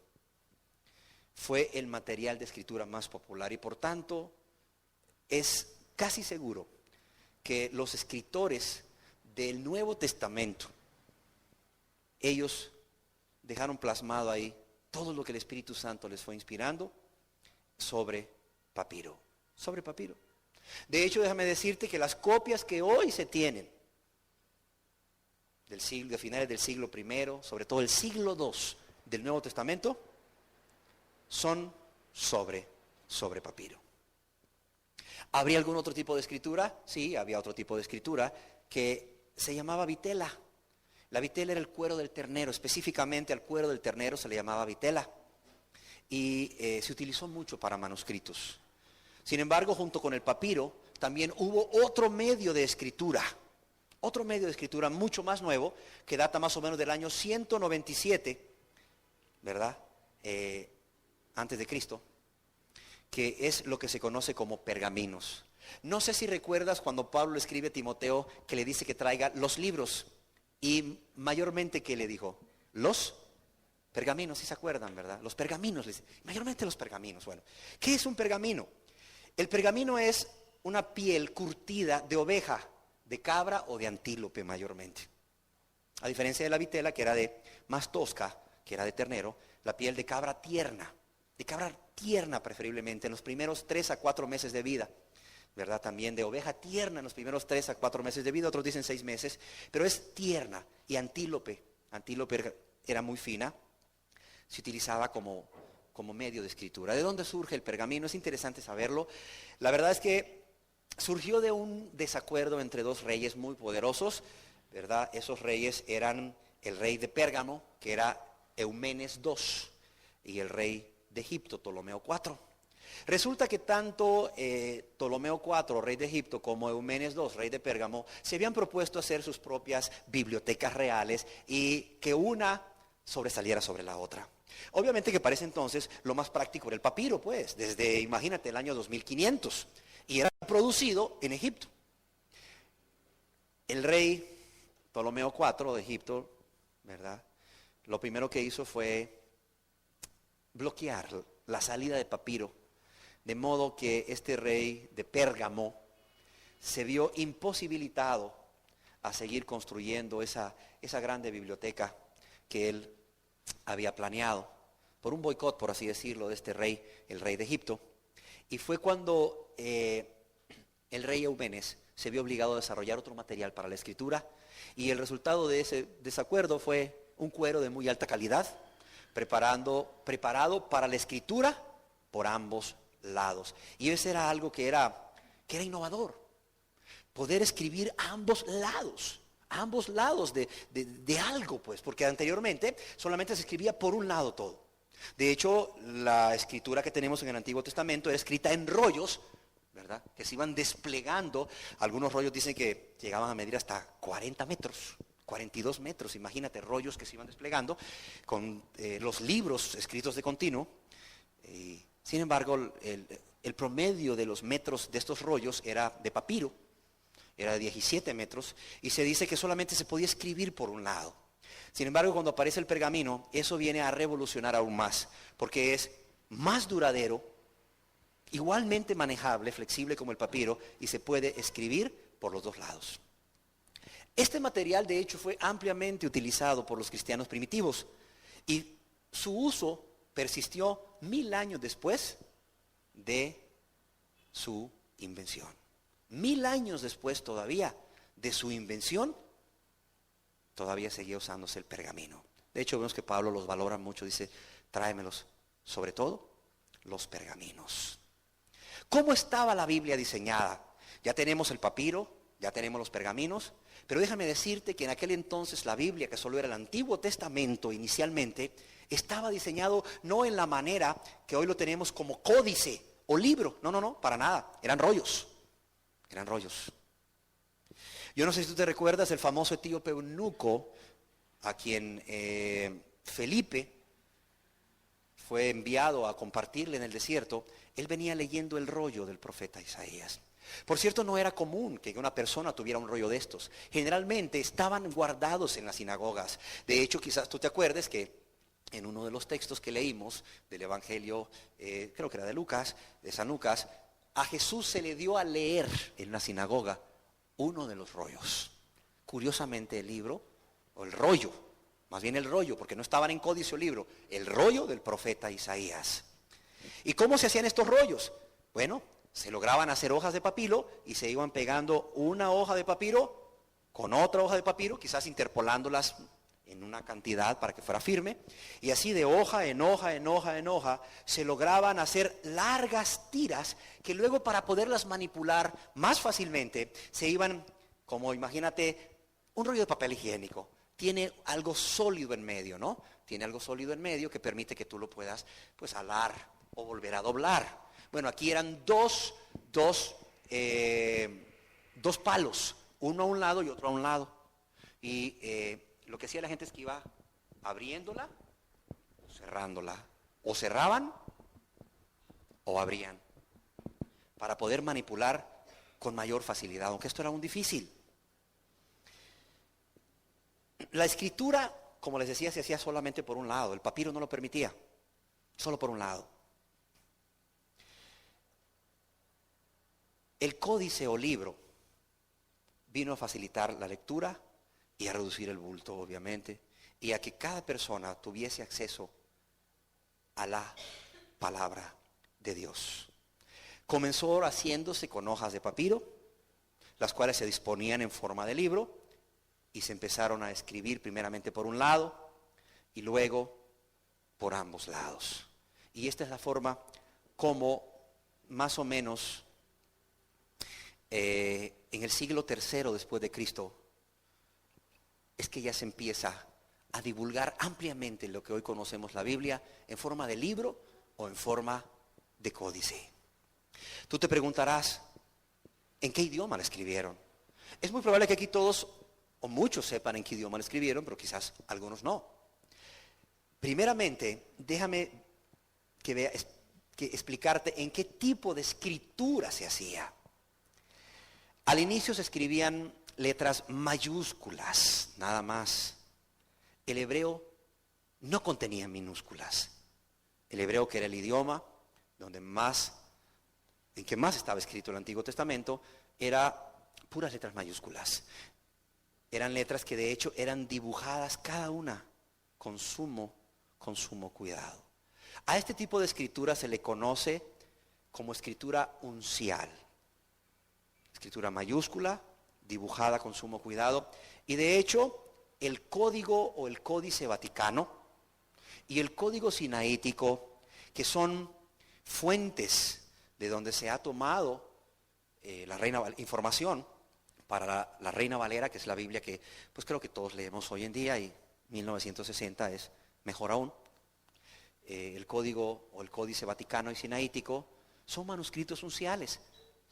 fue el material de escritura más popular, y por tanto es casi seguro que los escritores del Nuevo Testamento, ellos dejaron plasmado ahí todo lo que el Espíritu Santo les fue inspirando sobre papiro. De hecho, déjame decirte que las copias que hoy se tienen de finales del siglo I, sobre todo el siglo II del Nuevo Testamento, son sobre papiro. ¿Habría algún otro tipo de escritura? Sí, había otro tipo de escritura que se llamaba vitela. La vitela era el cuero del ternero, específicamente al cuero del ternero se le llamaba vitela, y se utilizó mucho para manuscritos. Sin embargo, junto con el papiro, también hubo otro medio de escritura mucho más nuevo, que data más o menos del año 197, ¿verdad?, antes de Cristo, que es lo que se conoce como pergaminos. No sé si recuerdas cuando Pablo le escribe a Timoteo que le dice que traiga los libros, y mayormente, ¿qué le dijo? Los pergaminos, si se acuerdan, ¿verdad? Los pergaminos, mayormente los pergaminos. Bueno, ¿qué es un pergamino? El pergamino es una piel curtida de oveja, de cabra o de antílope mayormente. A diferencia de la vitela, que era más tosca, que era de ternero, la piel de cabra tierna. de cabra tierna preferiblemente, en los primeros 3 a 4 meses de vida, ¿verdad? También de oveja tierna en los primeros 3 a 4 meses de vida, otros dicen 6 meses, pero es tierna. Y antílope era muy fina, se utilizaba como medio de escritura. ¿De dónde surge el pergamino? Es interesante saberlo. La verdad es que surgió de un desacuerdo entre dos reyes muy poderosos, ¿verdad? Esos reyes eran el rey de Pérgamo, que era Eumenes II, y el rey de Egipto, Ptolomeo IV. Resulta que tanto Ptolomeo IV, rey de Egipto, como Eumenes II, rey de Pérgamo, se habían propuesto hacer sus propias bibliotecas reales y que una sobresaliera sobre la otra. Obviamente que para ese entonces lo más práctico era el papiro, pues, desde, imagínate, el año 2500, y era producido en Egipto. El rey Ptolomeo IV de Egipto, ¿verdad? Lo primero que hizo fue bloquear la salida de papiro, de modo que este rey de Pérgamo se vio imposibilitado a seguir construyendo esa grande biblioteca que él había planeado, por un boicot, por así decirlo, de este rey, el rey de Egipto. Y fue cuando el rey Eumenes se vio obligado a desarrollar otro material para la escritura, y el resultado de ese desacuerdo fue un cuero de muy alta calidad, preparado para la escritura por ambos lados. Y ese era algo que era innovador, poder escribir a ambos lados de algo, pues, porque anteriormente solamente se escribía por un lado todo. De hecho, la escritura que tenemos en el Antiguo Testamento era escrita en rollos, ¿verdad?, que se iban desplegando. Algunos rollos dicen que llegaban a medir hasta 40 metros, 42 metros, imagínate, rollos que se iban desplegando con los libros escritos de continuo. Sin embargo, el promedio de los metros de estos rollos era de papiro, era de 17 metros, y se dice que solamente se podía escribir por un lado. Sin embargo, cuando aparece el pergamino, eso viene a revolucionar aún más, porque es más duradero, igualmente manejable, flexible como el papiro, y se puede escribir por los dos lados. Este material, de hecho, fue ampliamente utilizado por los cristianos primitivos, y su uso persistió 1000 años después de su invención. 1000 años después todavía de su invención, todavía seguía usándose el pergamino. De hecho, vemos que Pablo los valora mucho, dice, tráemelos, sobre todo los pergaminos. ¿Cómo estaba la Biblia diseñada? Ya tenemos el papiro, ya tenemos los pergaminos, pero déjame decirte que en aquel entonces la Biblia, que solo era el Antiguo Testamento inicialmente, estaba diseñado no en la manera que hoy lo tenemos como códice o libro. No, para nada. Eran rollos. Yo no sé si tú te recuerdas el famoso etíope eunuco a quien Felipe fue enviado a compartirle en el desierto. Él venía leyendo el rollo del profeta Isaías. Por cierto, no era común que una persona tuviera un rollo de estos. Generalmente estaban guardados en las sinagogas. De hecho, quizás tú te acuerdes que en uno de los textos que leímos del Evangelio, creo que era de Lucas, de San Lucas, a Jesús se le dio a leer en la sinagoga uno de los rollos. Curiosamente el libro, o el rollo, más bien el rollo, porque no estaban en códice o libro, el rollo del profeta Isaías. ¿Y cómo se hacían estos rollos? Bueno, se lograban hacer hojas de papiro y se iban pegando una hoja de papiro con otra hoja de papiro, quizás interpolándolas en una cantidad para que fuera firme, y así de hoja en hoja se lograban hacer largas tiras que luego, para poderlas manipular más fácilmente, se iban, como imagínate, un rollo de papel higiénico. Tiene algo sólido en medio, ¿no? Tiene algo sólido en medio que permite que tú lo puedas, pues, alar o volver a doblar. Bueno, aquí eran dos palos, uno a un lado y otro a un lado. Y lo que hacía la gente es que iba abriéndola, cerrándola, o cerraban o abrían, para poder manipular con mayor facilidad, aunque esto era aún difícil. La escritura, como les decía, se hacía solamente por un lado. El papiro no lo permitía, solo por un lado. El códice o libro vino a facilitar la lectura y a reducir el bulto, obviamente, y a que cada persona tuviese acceso a la palabra de Dios. Comenzó haciéndose con hojas de papiro, las cuales se disponían en forma de libro y se empezaron a escribir primeramente por un lado y luego por ambos lados. Y esta es la forma como más o menos en el siglo III después de Cristo es que ya se empieza a divulgar ampliamente lo que hoy conocemos la Biblia en forma de libro o en forma de códice. Tú te preguntarás, ¿en qué idioma la escribieron? Es muy probable que aquí todos o muchos sepan en qué idioma la escribieron, pero quizás algunos no. Primeramente, déjame que explicarte en qué tipo de escritura se hacía. Al inicio se escribían letras mayúsculas, nada más. El hebreo no contenía minúsculas. El hebreo, que era el idioma en que más estaba escrito el Antiguo Testamento, era puras letras mayúsculas. Eran letras que de hecho eran dibujadas cada una con sumo cuidado. A este tipo de escritura se le conoce como escritura uncial. Escritura mayúscula, dibujada con sumo cuidado. Y de hecho, el código o el códice vaticano y el código sinaítico, que son fuentes de donde se ha tomado información para la Reina Valera, que es la Biblia que pues creo que todos leemos hoy en día, y 1960 es mejor aún. El código o el códice vaticano y sinaítico son manuscritos unciales.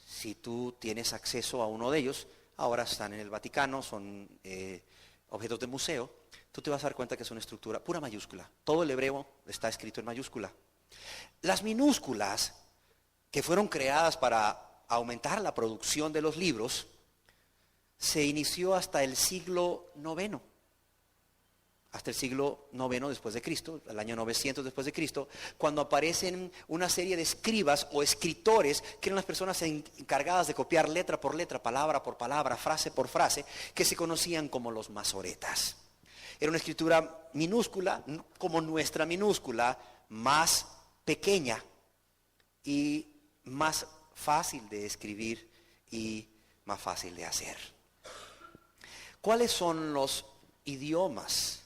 Si tú tienes acceso a uno de ellos, ahora están en el Vaticano, son objetos de museo, tú te vas a dar cuenta que es una estructura pura mayúscula. Todo el hebreo está escrito en mayúscula. Las minúsculas, que fueron creadas para aumentar la producción de los libros, se inició hasta el siglo IX. Hasta el siglo IX después de Cristo, el año 900 después de Cristo, cuando aparecen una serie de escribas o escritores, que eran las personas encargadas de copiar letra por letra, palabra por palabra, frase por frase, que se conocían como los masoretas. Era una escritura minúscula, como nuestra minúscula, más pequeña y más fácil de escribir y más fácil de hacer. ¿Cuáles son los idiomas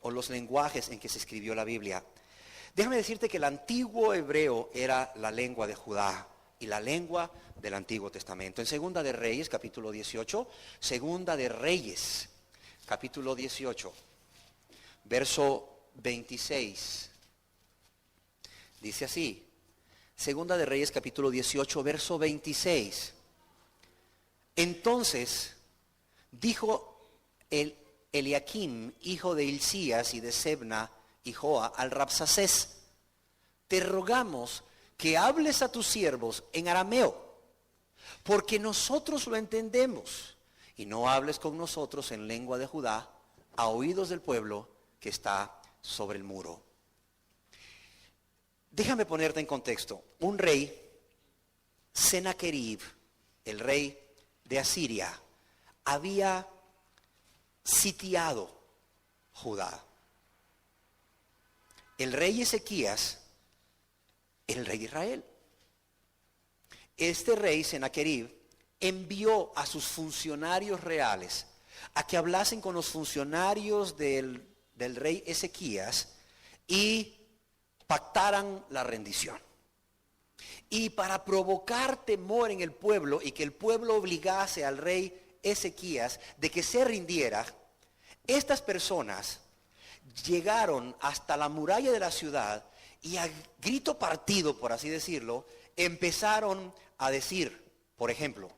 o los lenguajes en que se escribió la Biblia? Déjame decirte que el antiguo hebreo era la lengua de Judá y la lengua del Antiguo Testamento. En Segunda de Reyes, capítulo 18, Segunda de Reyes, capítulo 18, verso 26, dice así. Segunda de Reyes, capítulo 18, verso 26. Entonces dijo Eliakim, hijo de Hilcías, y de Sebna y Joa, al Rabsacés: te rogamos que hables a tus siervos en arameo, porque nosotros lo entendemos, y no hables con nosotros en lengua de Judá, a oídos del pueblo que está sobre el muro. Déjame ponerte en contexto. Un rey, Sennacherib, el rey de Asiria, había sitiado Judá. El rey Ezequías era el rey de Israel. Este rey, Sennacherib, envió a sus funcionarios reales a que hablasen con los funcionarios del rey Ezequías y pactaran la rendición. Y para provocar temor en el pueblo y que el pueblo obligase al rey Ezequías de que se rindiera, estas personas llegaron hasta la muralla de la ciudad y a grito partido, por así decirlo, empezaron a decir, por ejemplo: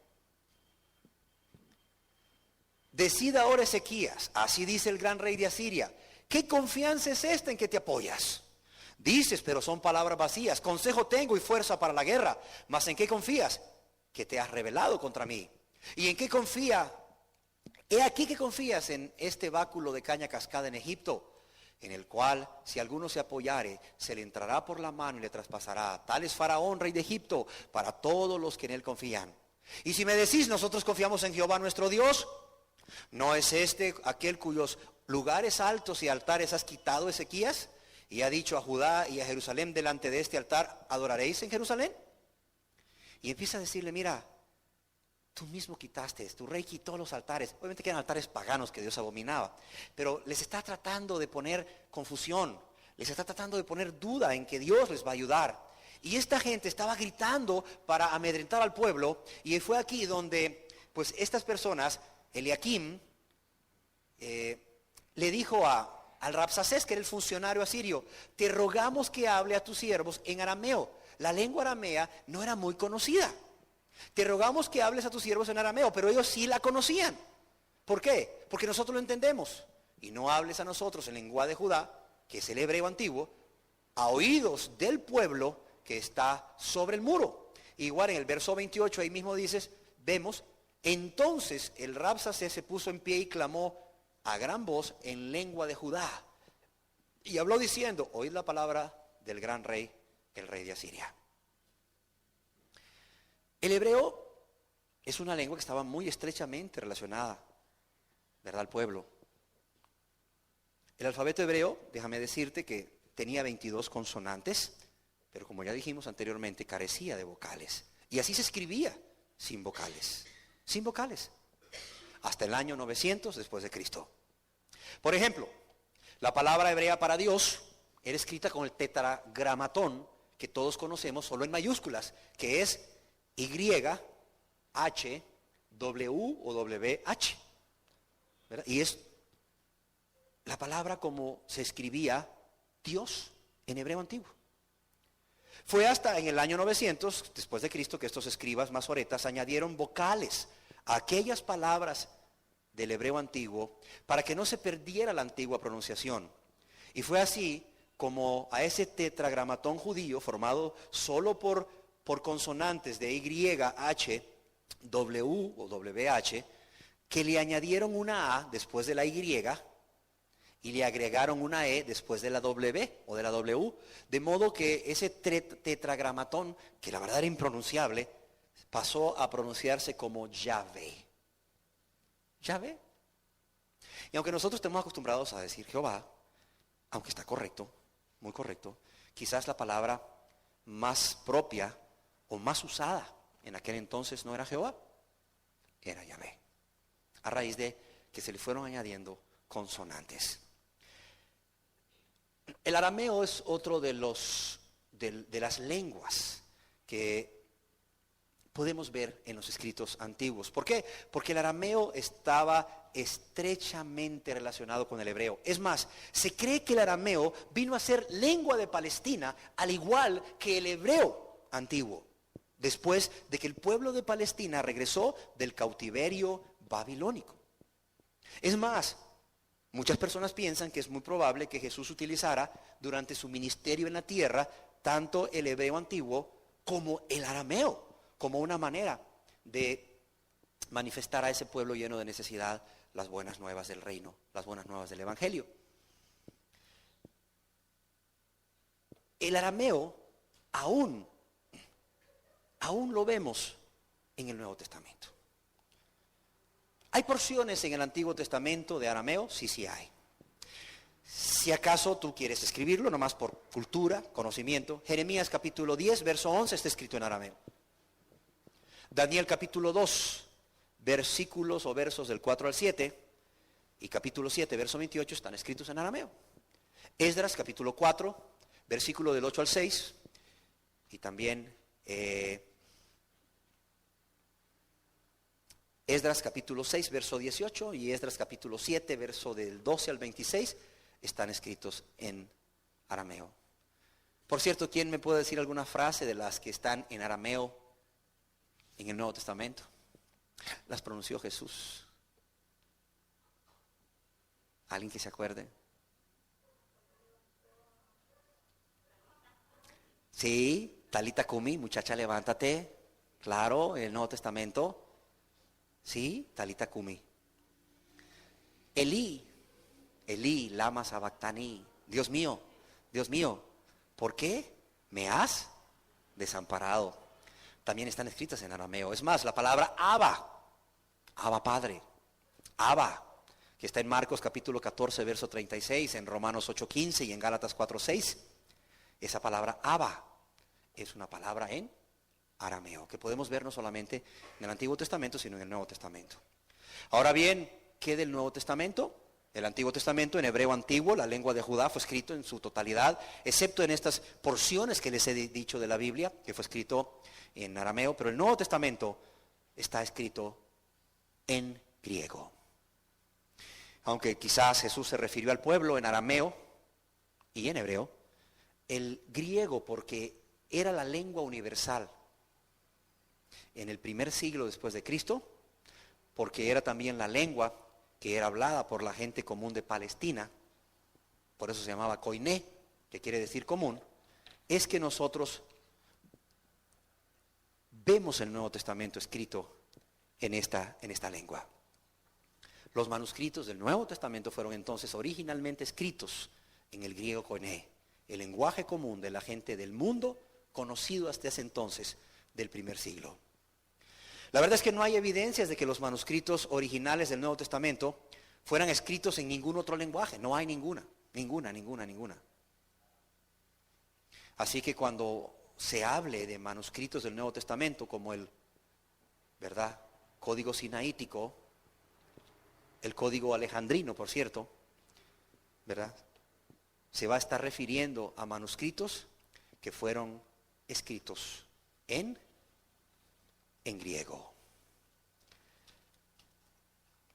decida ahora Ezequías, así dice el gran rey de Asiria, ¿qué confianza es esta en que te apoyas? Dices, pero son palabras vacías. Consejo tengo y fuerza para la guerra. ¿Mas en qué confías? Que te has rebelado contra mí. ¿Y en qué confía? He aquí que confías en este báculo de caña cascada en Egipto, en el cual, si alguno se apoyare, se le entrará por la mano y le traspasará. Tal es Faraón, rey de Egipto, para todos los que en él confían. Y si me decís, nosotros confiamos en Jehová nuestro Dios, ¿no es este aquel cuyos lugares altos y altares has quitado, Ezequías? y ha dicho a Judá y a Jerusalén: delante de este altar adoraréis en Jerusalén. Y empieza a decirle: mira, tú mismo quitaste, tu rey quitó los altares. Obviamente que eran altares paganos que Dios abominaba, pero les está tratando de poner confusión, les está tratando de poner duda en que Dios les va a ayudar. Y esta gente estaba gritando para amedrentar al pueblo, y fue aquí donde pues estas personas, Eliakim, le dijo al Rabsacés, que era el funcionario asirio: te rogamos que hable a tus siervos en arameo. La lengua aramea no era muy conocida. Te rogamos que hables a tus siervos en arameo, pero ellos sí la conocían. ¿Por qué? Porque nosotros lo entendemos. Y no hables a nosotros en lengua de Judá, que es el hebreo antiguo, a oídos del pueblo que está sobre el muro. Igual en el verso 28 ahí mismo vemos: entonces el Rabsacés se puso en pie y clamó a gran voz en lengua de Judá, y habló diciendo: oíd la palabra del gran rey, el rey de Asiria. El hebreo es una lengua que estaba muy estrechamente relacionada, ¿verdad?, al pueblo. El alfabeto hebreo, déjame decirte que tenía 22 consonantes, pero como ya dijimos anteriormente, carecía de vocales. Y así se escribía, sin vocales, hasta el año 900 después de Cristo. Por ejemplo, la palabra hebrea para Dios era escrita con el tetragramatón que todos conocemos, solo en mayúsculas, que es YHWH, ¿verdad? Y es la palabra como se escribía Dios en hebreo antiguo. Fue hasta en el año 900 después de Cristo que estos escribas masoretas añadieron vocales a aquellas palabras del hebreo antiguo para que no se perdiera la antigua pronunciación. Y fue así como a ese tetragramatón judío, formado solo por consonantes de YH, W o WH, que le añadieron una A después de la Y y le agregaron una E después de la W o de la W, de modo que ese tetragramatón, que la verdad era impronunciable, pasó a pronunciarse como Yahvé. Yahvé. Y aunque nosotros estemos acostumbrados a decir Jehová, aunque está correcto, muy correcto, quizás la palabra más propia o más usada en aquel entonces no era Jehová, era Yahvé, a raíz de que se le fueron añadiendo consonantes. El arameo es otro de las lenguas que podemos ver en los escritos antiguos. ¿Por qué? Porque el arameo estaba estrechamente relacionado con el hebreo. Es más, se cree que el arameo vino a ser lengua de Palestina, al igual que el hebreo antiguo, después de que el pueblo de Palestina regresó del cautiverio babilónico. Es más, muchas personas piensan que es muy probable que Jesús utilizara durante su ministerio en la tierra tanto el hebreo antiguo como el arameo, como una manera de manifestar a ese pueblo lleno de necesidad las buenas nuevas del reino, las buenas nuevas del evangelio. El arameo aún lo vemos en el Nuevo Testamento. ¿Hay porciones en el Antiguo Testamento de arameo? Sí hay. Si acaso tú quieres escribirlo, nomás por cultura, conocimiento, Jeremías capítulo 10, verso 11 está escrito en arameo. Daniel capítulo 2, versículos o versos del 4 al 7, y capítulo 7, verso 28 están escritos en arameo. Esdras capítulo 4, versículo del 8 al 6, y también Esdras capítulo 6, verso 18, y Esdras capítulo 7, verso del 12 al 26, están escritos en arameo. Por cierto, ¿quién me puede decir alguna frase de las que están en arameo en el Nuevo Testamento? Las pronunció Jesús. ¿Alguien que se acuerde? Sí, Talita Kumi, muchacha, levántate. Claro, el Nuevo Testamento. Sí, Talita Kumi. Elí, lama sabactani. Dios mío, ¿por qué me has desamparado? También están escritas en arameo. Es más, la palabra Abba Padre, Abba, que está en Marcos capítulo 14, verso 36, en Romanos 8:15 y en Gálatas 4:6. Esa palabra Abba es una palabra en arameo, que podemos ver no solamente en el Antiguo Testamento, sino en el Nuevo Testamento. Ahora bien, ¿qué del Nuevo Testamento? El Antiguo Testamento, en hebreo antiguo, la lengua de Judá, fue escrito en su totalidad, excepto en estas porciones que les he dicho de la Biblia, que fue escrito en arameo, pero el Nuevo Testamento está escrito en griego. Aunque quizás Jesús se refirió al pueblo en arameo y en hebreo, el griego, porque era la lengua universal en el primer siglo después de Cristo, porque era también la lengua que era hablada por la gente común de Palestina, por eso se llamaba koiné, que quiere decir común, es que nosotros vemos el Nuevo Testamento escrito en esta lengua. Los manuscritos del Nuevo Testamento fueron entonces originalmente escritos en el griego koiné, el lenguaje común de la gente del mundo, conocido hasta ese entonces del primer siglo. La verdad es que no hay evidencias de que los manuscritos originales del Nuevo Testamento fueran escritos en ningún otro lenguaje. No hay ninguna. Así que cuando se hable de manuscritos del Nuevo Testamento, como el, ¿verdad?, código sinaítico, el código alejandrino, por cierto, ¿verdad?, se va a estar refiriendo a manuscritos que fueron escritos en griego.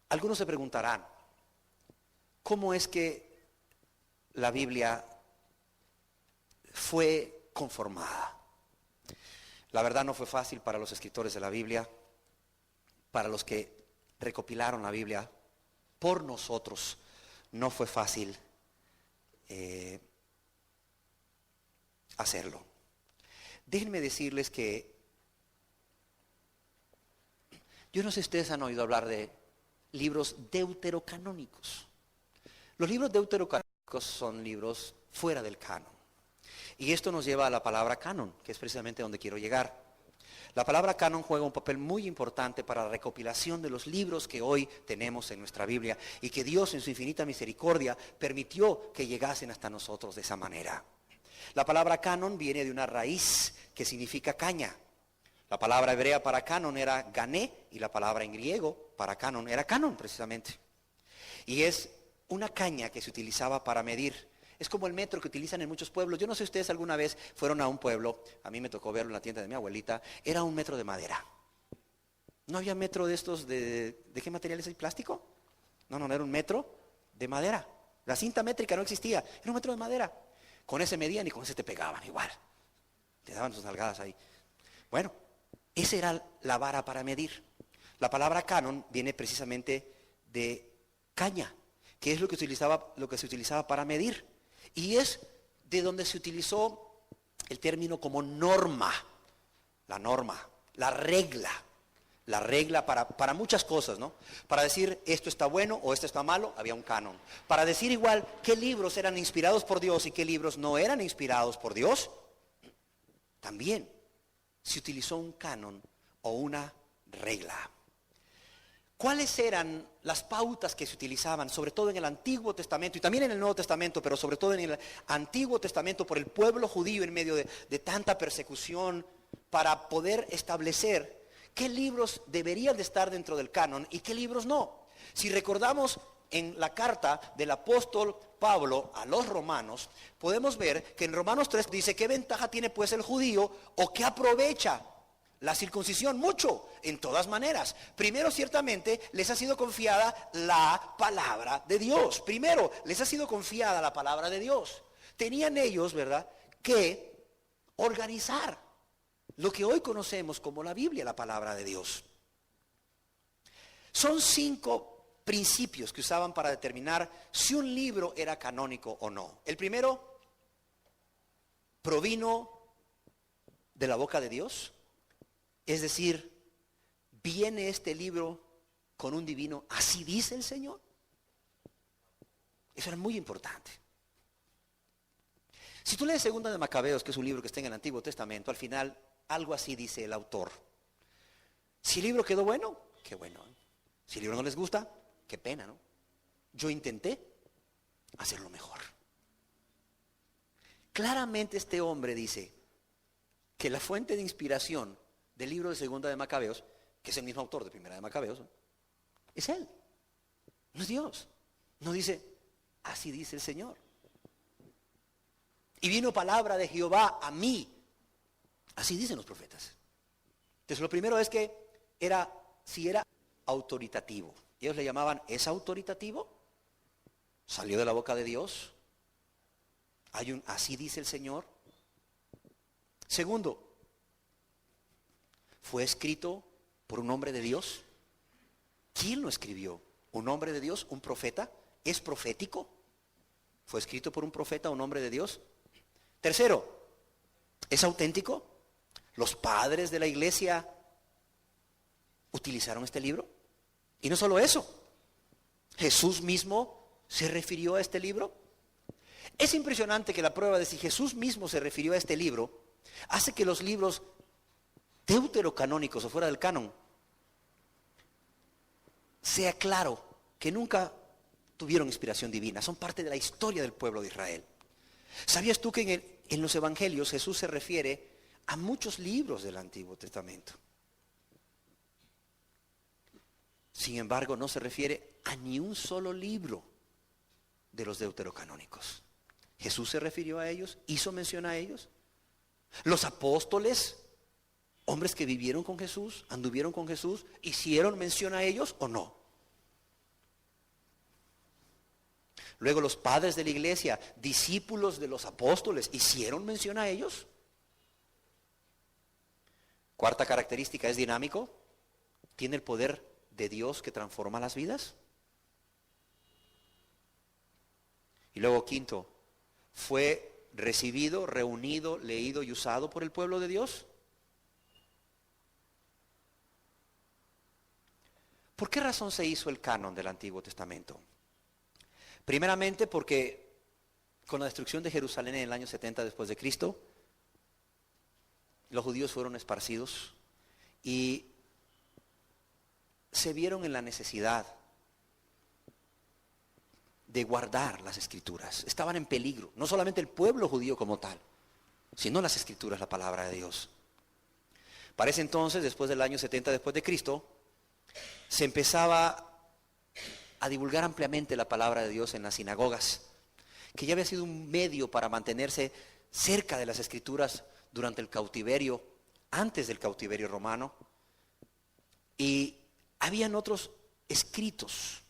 Algunos se preguntarán, ¿cómo es que la Biblia fue conformada? La verdad no fue fácil para los escritores de la Biblia, para los que recopilaron la Biblia por nosotros, no fue fácil hacerlo. Déjenme decirles que yo no sé si ustedes han oído hablar de libros deuterocanónicos. Los libros deuterocanónicos son libros fuera del canon. Y esto nos lleva a la palabra canon, que es precisamente donde quiero llegar. La palabra canon juega un papel muy importante para la recopilación de los libros que hoy tenemos en nuestra Biblia y que Dios en su infinita misericordia permitió que llegasen hasta nosotros de esa manera. La palabra canon viene de una raíz que significa caña. La palabra hebrea para canon era gané y la palabra en griego para canon era canon precisamente. Y es una caña que se utilizaba para medir. Es como el metro que utilizan en muchos pueblos. Yo no sé si ustedes alguna vez fueron a un pueblo, a mí me tocó verlo en la tienda de mi abuelita, era un metro de madera. ¿No había metro de estos ¿de qué material es el plástico? No, era un metro de madera. La cinta métrica no existía, era un metro de madera. Con ese medían y con ese te pegaban igual. Te daban sus nalgadas ahí. Bueno, esa era la vara para medir. La palabra canon viene precisamente de caña, que es lo que se utilizaba para medir. Y es de donde se utilizó el término como norma. La norma, la regla para muchas cosas, ¿no? Para decir esto está bueno o esto está malo, había un canon. Para decir igual qué libros eran inspirados por Dios y qué libros no eran inspirados por Dios, también se utilizó un canon o una regla. ¿Cuáles eran las pautas que se utilizaban, sobre todo en el Antiguo Testamento y también en el Nuevo Testamento, pero sobre todo en el Antiguo Testamento por el pueblo judío en medio de tanta persecución, para poder establecer qué libros deberían de estar dentro del canon y qué libros no? Si recordamos en la carta del apóstol Pablo a los romanos, podemos ver que en Romanos 3 dice: ¿qué ventaja tiene pues el judío o qué aprovecha la circuncisión? Mucho, en todas maneras. Primero, ciertamente, les ha sido confiada la palabra de Dios. Primero, les ha sido confiada la palabra de Dios. Tenían ellos, ¿verdad?, que organizar lo que hoy conocemos como la Biblia, la palabra de Dios. Son 5 principios que usaban para determinar si un libro era canónico o no. El primero, provino de la boca de Dios. Es decir, ¿viene este libro con un divino así dice el Señor? Eso era muy importante. Si tú lees Segunda de Macabeos, que es un libro que está en el Antiguo Testamento, al final algo así dice el autor. Si el libro quedó bueno, qué bueno. Si el libro no les gusta, qué pena, ¿no? yo intenté hacerlo mejor. Claramente este hombre dice que la fuente de inspiración del libro de Segunda de Macabeos, que es el mismo autor de Primera de Macabeos, es él, no es Dios. No dice, así dice el Señor. Y vino palabra de Jehová a mí. Así dicen los profetas. Entonces lo primero es que si era autoritativo. Ellos le llamaban, ¿es autoritativo? ¿Salió de la boca de Dios? Así dice el Señor. Segundo, ¿fue escrito por un hombre de Dios? ¿Quién lo escribió? ¿Un hombre de Dios? ¿Un profeta? ¿Es profético? ¿Fue escrito por un profeta, un hombre de Dios? Tercero, ¿es auténtico? ¿Los padres de la iglesia utilizaron este libro? Y no solo eso, ¿Jesús mismo se refirió a este libro? Es impresionante que la prueba de si Jesús mismo se refirió a este libro hace que los libros deuterocanónicos o fuera del canon sea claro que nunca tuvieron inspiración divina, son parte de la historia del pueblo de Israel. ¿Sabías tú que en los evangelios Jesús se refiere a muchos libros del Antiguo Testamento? Sin embargo, no se refiere a ni un solo libro de los deuterocanónicos. Jesús se refirió a ellos, hizo mención a ellos. Los apóstoles, hombres que vivieron con Jesús, anduvieron con Jesús, ¿hicieron mención a ellos o no? Luego los padres de la iglesia, discípulos de los apóstoles, ¿hicieron mención a ellos? Cuarta característica, es dinámico, tiene el poder de Dios que transforma las vidas. Y luego quinto, ¿fue recibido, reunido, leído y usado por el pueblo de Dios? ¿Por qué razón se hizo el canon del Antiguo Testamento? Primeramente porque con la destrucción de Jerusalén en el año 70 después de Cristo, los judíos fueron esparcidos y se vieron en la necesidad de guardar las escrituras. Estaban en peligro, no solamente el pueblo judío como tal, sino las escrituras, la palabra de Dios. Para ese entonces, después del año 70 después de Cristo, se empezaba a divulgar ampliamente la palabra de Dios en las sinagogas, que ya había sido un medio para mantenerse cerca de las escrituras durante el cautiverio, antes del cautiverio romano. Y habían otros escritos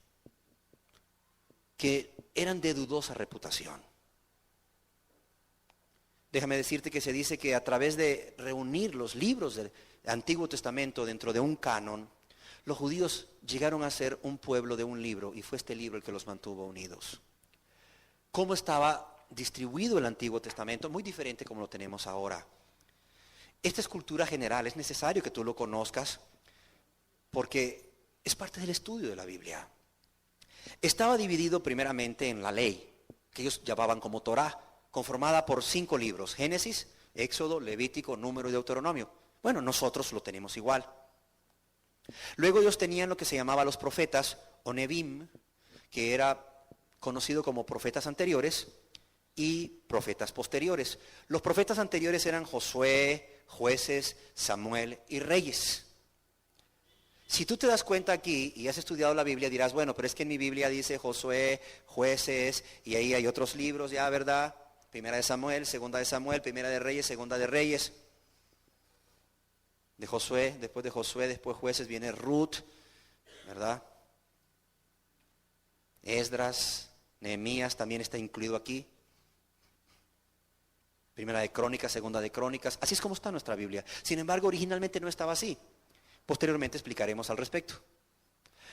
que eran de dudosa reputación. Déjame decirte que se dice que a través de reunir los libros del Antiguo Testamento dentro de un canon, los judíos llegaron a ser un pueblo de un libro, y fue este libro el que los mantuvo unidos. ¿Cómo estaba distribuido el Antiguo Testamento? Muy diferente como lo tenemos ahora. Esta es cultura general, es necesario que tú lo conozcas porque es parte del estudio de la Biblia. Estaba dividido primeramente en la ley, que ellos llamaban como Torá, conformada por 5 libros: Génesis, Éxodo, Levítico, Número y Deuteronomio. Bueno, nosotros lo tenemos igual. Luego ellos tenían lo que se llamaba los profetas, o Nebim, que era conocido como profetas anteriores y profetas posteriores. Los profetas anteriores eran Josué, Jueces, Samuel y Reyes. Si tú te das cuenta aquí y has estudiado la Biblia, dirás, bueno, pero es que en mi Biblia dice Josué, Jueces, y ahí hay otros libros ya, ¿verdad? Primera de Samuel, Segunda de Samuel, Primera de Reyes, Segunda de Reyes. De Josué, después Jueces, viene Ruth, ¿verdad? Esdras, Nehemías también está incluido aquí. Primera de Crónicas, Segunda de Crónicas. Así es como está nuestra Biblia. Sin embargo, originalmente no estaba así. Posteriormente explicaremos al respecto.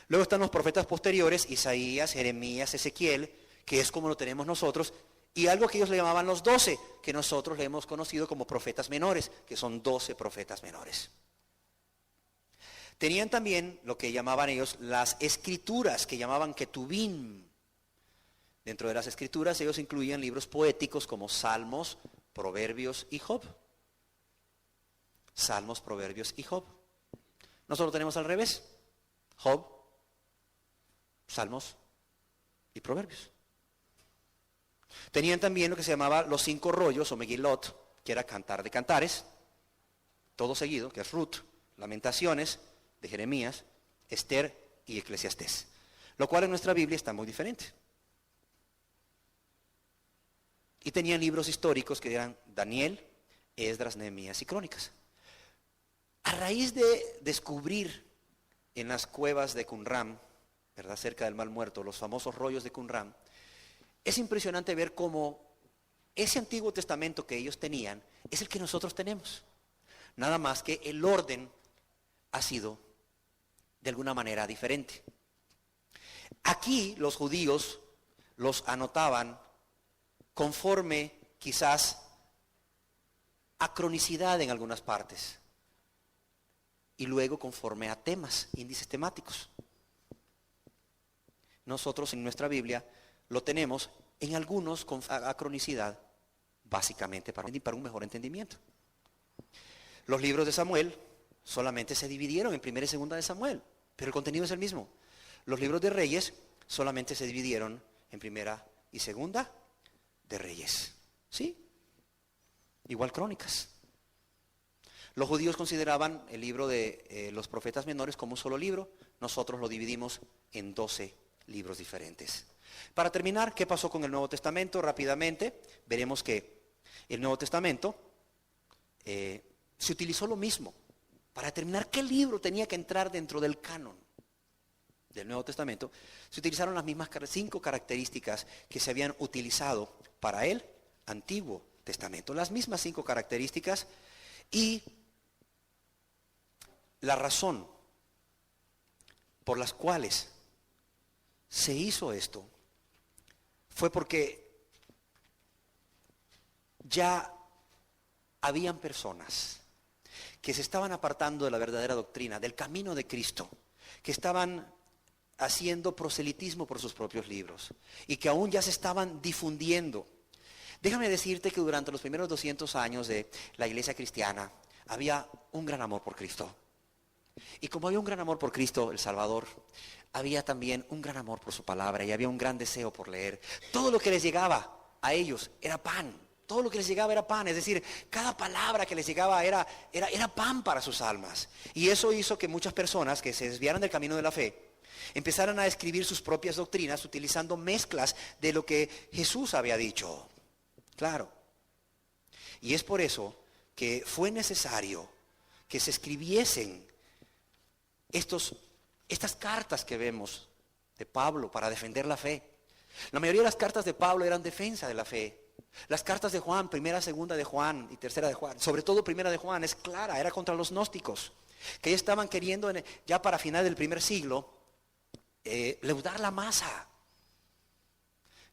Luego están los profetas posteriores, Isaías, Jeremías, Ezequiel, que es como lo tenemos nosotros, y algo que ellos le llamaban los 12, que nosotros le hemos conocido como profetas menores, que son 12 profetas menores. Tenían también lo que llamaban ellos las escrituras, que llamaban Ketubim. Dentro de las escrituras ellos incluían libros poéticos como Salmos, Proverbios y Job. Salmos, Proverbios y Job. Nosotros lo tenemos al revés: Job, Salmos, y Proverbios. Tenían también lo que se llamaba los 5 rollos o Megilot, que era Cantar de Cantares, todo seguido, que es Ruth, Lamentaciones de Jeremías, Esther y Eclesiastés, lo cual en nuestra Biblia está muy diferente. Y tenían libros históricos que eran Daniel, Esdras, Nehemías y Crónicas. A raíz de descubrir en las cuevas de Qumran, ¿verdad?, cerca del Mar Muerto, los famosos rollos de Qumran, es impresionante ver cómo ese Antiguo Testamento que ellos tenían es el que nosotros tenemos. Nada más que el orden ha sido de alguna manera diferente. Aquí los judíos los anotaban conforme quizás a cronicidad en algunas partes y luego conforme a temas, índices temáticos. Nosotros en nuestra Biblia lo tenemos en algunos con acronicidad, básicamente para un mejor entendimiento. Los libros de Samuel solamente se dividieron en primera y segunda de Samuel, pero el contenido es el mismo. Los libros de Reyes solamente se dividieron en primera y segunda de Reyes. ¿Sí? Igual Crónicas. Los judíos consideraban el libro de los profetas menores como un solo libro. Nosotros lo dividimos en 12 libros diferentes. Para terminar, ¿qué pasó con el Nuevo Testamento? Rápidamente, veremos que el Nuevo Testamento se utilizó lo mismo para determinar qué libro tenía que entrar dentro del canon del Nuevo Testamento. Se utilizaron las mismas 5 características que se habían utilizado para el Antiguo Testamento. Las mismas 5 características, y la razón por las cuales se hizo esto fue porque ya habían personas que se estaban apartando de la verdadera doctrina, del camino de Cristo, que estaban haciendo proselitismo por sus propios libros y que aún ya se estaban difundiendo. Déjame decirte que durante los primeros 200 años de la iglesia cristiana había un gran amor por Cristo. Y como había un gran amor por Cristo, el Salvador, había también un gran amor por su palabra y había un gran deseo por leer. Todo lo que les llegaba a ellos era pan. Todo lo que les llegaba era pan, es decir, cada palabra que les llegaba era pan para sus almas. Y eso hizo que muchas personas que se desviaran del camino de la fe empezaran a escribir sus propias doctrinas utilizando mezclas de lo que Jesús había dicho. Claro. Y es por eso que fue necesario que se escribiesen estas cartas que vemos de Pablo para defender la fe. La mayoría de las cartas de Pablo eran defensa de la fe. Las cartas de Juan, primera, segunda de Juan y tercera de Juan, sobre todo primera de Juan, es clara, era contra los gnósticos, que ya estaban queriendo ya para final del primer siglo leudar la masa.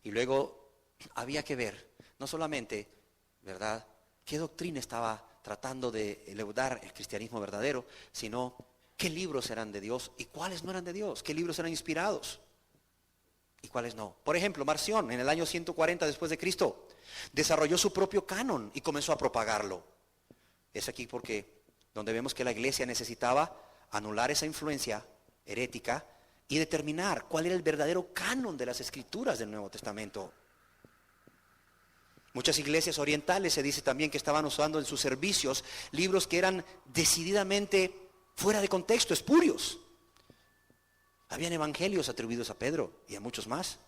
Y luego había que ver, no solamente, ¿verdad?, qué doctrina estaba tratando de leudar el cristianismo verdadero, sino qué libros eran de Dios y cuáles no eran de Dios, qué libros eran inspirados y cuáles no. Por ejemplo, Marción, en el año 140 después de Cristo, desarrolló su propio canon y comenzó a propagarlo. Es aquí donde vemos que la iglesia necesitaba anular esa influencia herética y determinar cuál era el verdadero canon de las escrituras del Nuevo Testamento. Muchas iglesias orientales se dice también que estaban usando en sus servicios libros que eran decididamente fuera de contexto, espurios. Habían evangelios atribuidos a Pedro y a muchos más.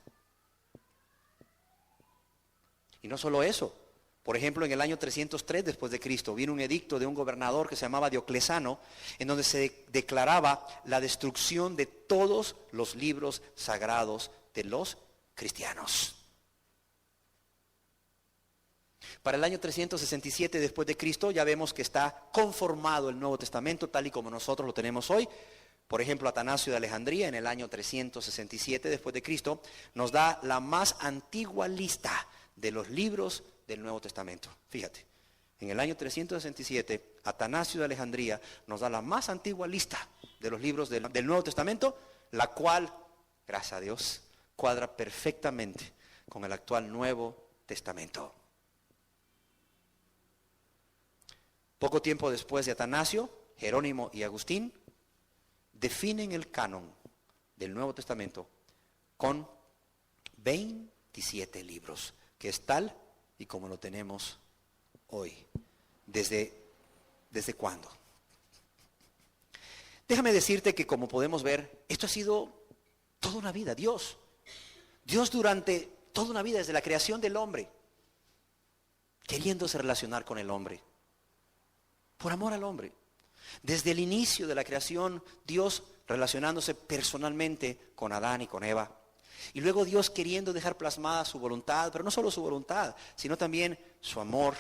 Y no solo eso. Por ejemplo, en el año 303 después de Cristo vino un edicto de un gobernador que se llamaba Diocleciano, en donde se declaraba la destrucción de todos los libros sagrados de los cristianos. Para el año 367 después de Cristo ya vemos que está conformado el Nuevo Testamento tal y como nosotros lo tenemos hoy. Por ejemplo, Atanasio de Alejandría en el año 367 después de Cristo nos da la más antigua lista de los libros del Nuevo Testamento. Fíjate, en el año 367 Atanasio de Alejandría nos da la más antigua lista de los libros del Nuevo Testamento, la cual, gracias a Dios, cuadra perfectamente con el actual Nuevo Testamento. Poco tiempo después de Atanasio, Jerónimo y Agustín definen el canon del Nuevo Testamento con 27 libros, que es tal y como lo tenemos hoy. ¿Desde cuándo? Déjame decirte que, como podemos ver, esto ha sido toda una vida. Dios durante toda una vida, desde la creación del hombre, queriéndose relacionar con el hombre, por amor al hombre. Desde el inicio de la creación, Dios relacionándose personalmente con Adán y con Eva. Y luego Dios queriendo dejar plasmada su voluntad, pero no solo su voluntad, sino también su amor,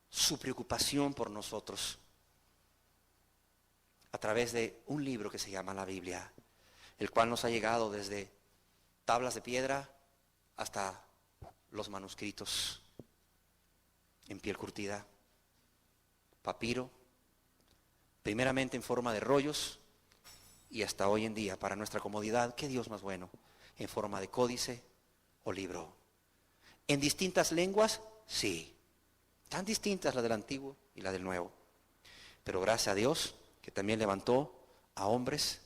su preocupación por nosotros, a través de un libro que se llama la Biblia, el cual nos ha llegado desde tablas de piedra hasta los manuscritos en piel curtida, papiro, primeramente en forma de rollos, y hasta hoy en día, para nuestra comodidad, ¿qué Dios más bueno?, en forma de códice o libro. ¿En distintas lenguas? Sí. Tan distintas la del Antiguo y la del Nuevo. Pero gracias a Dios que también levantó a hombres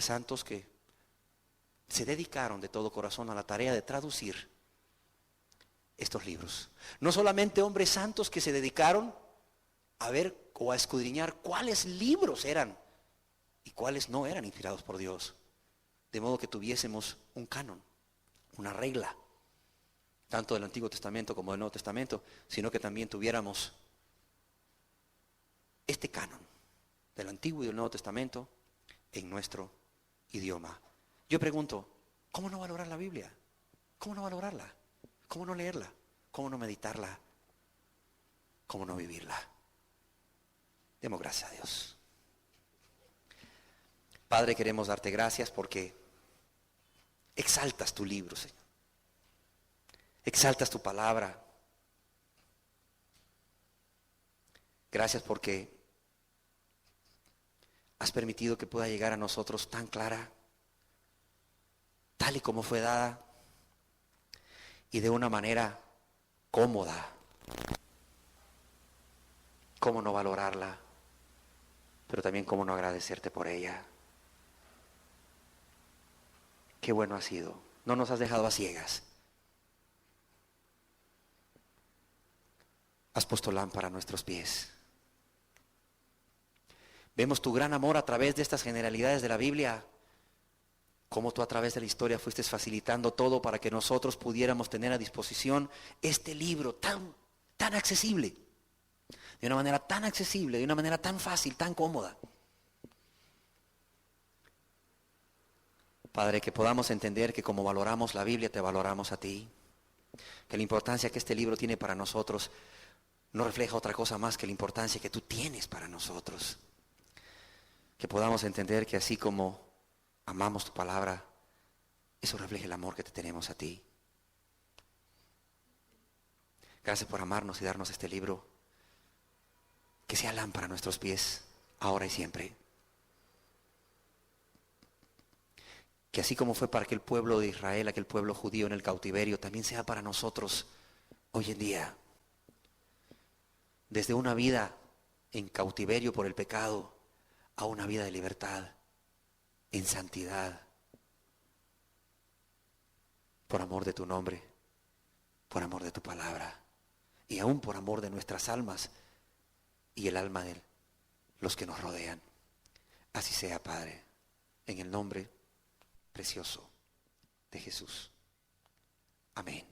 santos que se dedicaron de todo corazón a la tarea de traducir estos libros. No solamente hombres santos que se dedicaron a ver o a escudriñar cuáles libros eran y cuáles no eran inspirados por Dios, de modo que tuviésemos un canon, una regla, tanto del Antiguo Testamento como del Nuevo Testamento, sino que también tuviéramos este canon del Antiguo y del Nuevo Testamento en nuestro idioma. Yo pregunto, ¿cómo no valorar la Biblia? ¿Cómo no valorarla? ¿Cómo no leerla? ¿Cómo no meditarla? ¿Cómo no vivirla? Demos gracias a Dios. Padre, queremos darte gracias porque exaltas tu libro, Señor. Exaltas tu palabra. Gracias porque has permitido que pueda llegar a nosotros tan clara, tal y como fue dada, y de una manera cómoda. ¿Cómo no valorarla? Pero también cómo no agradecerte por ella. Qué bueno ha sido. No nos has dejado a ciegas. Has puesto lámpara a nuestros pies. Vemos tu gran amor a través de estas generalidades de la Biblia. Cómo tú a través de la historia fuiste facilitando todo para que nosotros pudiéramos tener a disposición este libro tan accesible. De una manera tan accesible, de una manera tan fácil, tan cómoda. Padre, que podamos entender que como valoramos la Biblia, te valoramos a ti. Que la importancia que este libro tiene para nosotros no refleja otra cosa más que la importancia que tú tienes para nosotros. Que podamos entender que así como amamos tu palabra, eso refleja el amor que te tenemos a ti. Gracias por amarnos y darnos este libro. Que sea lámpara a nuestros pies, ahora y siempre. Que así como fue para aquel pueblo de Israel, aquel pueblo judío en el cautiverio, también sea para nosotros hoy en día. Desde una vida en cautiverio por el pecado a una vida de libertad, en santidad, por amor de tu nombre, por amor de tu palabra y aún por amor de nuestras almas y el alma de los que nos rodean. Así sea, Padre, en el nombre precioso de Jesús. Amén.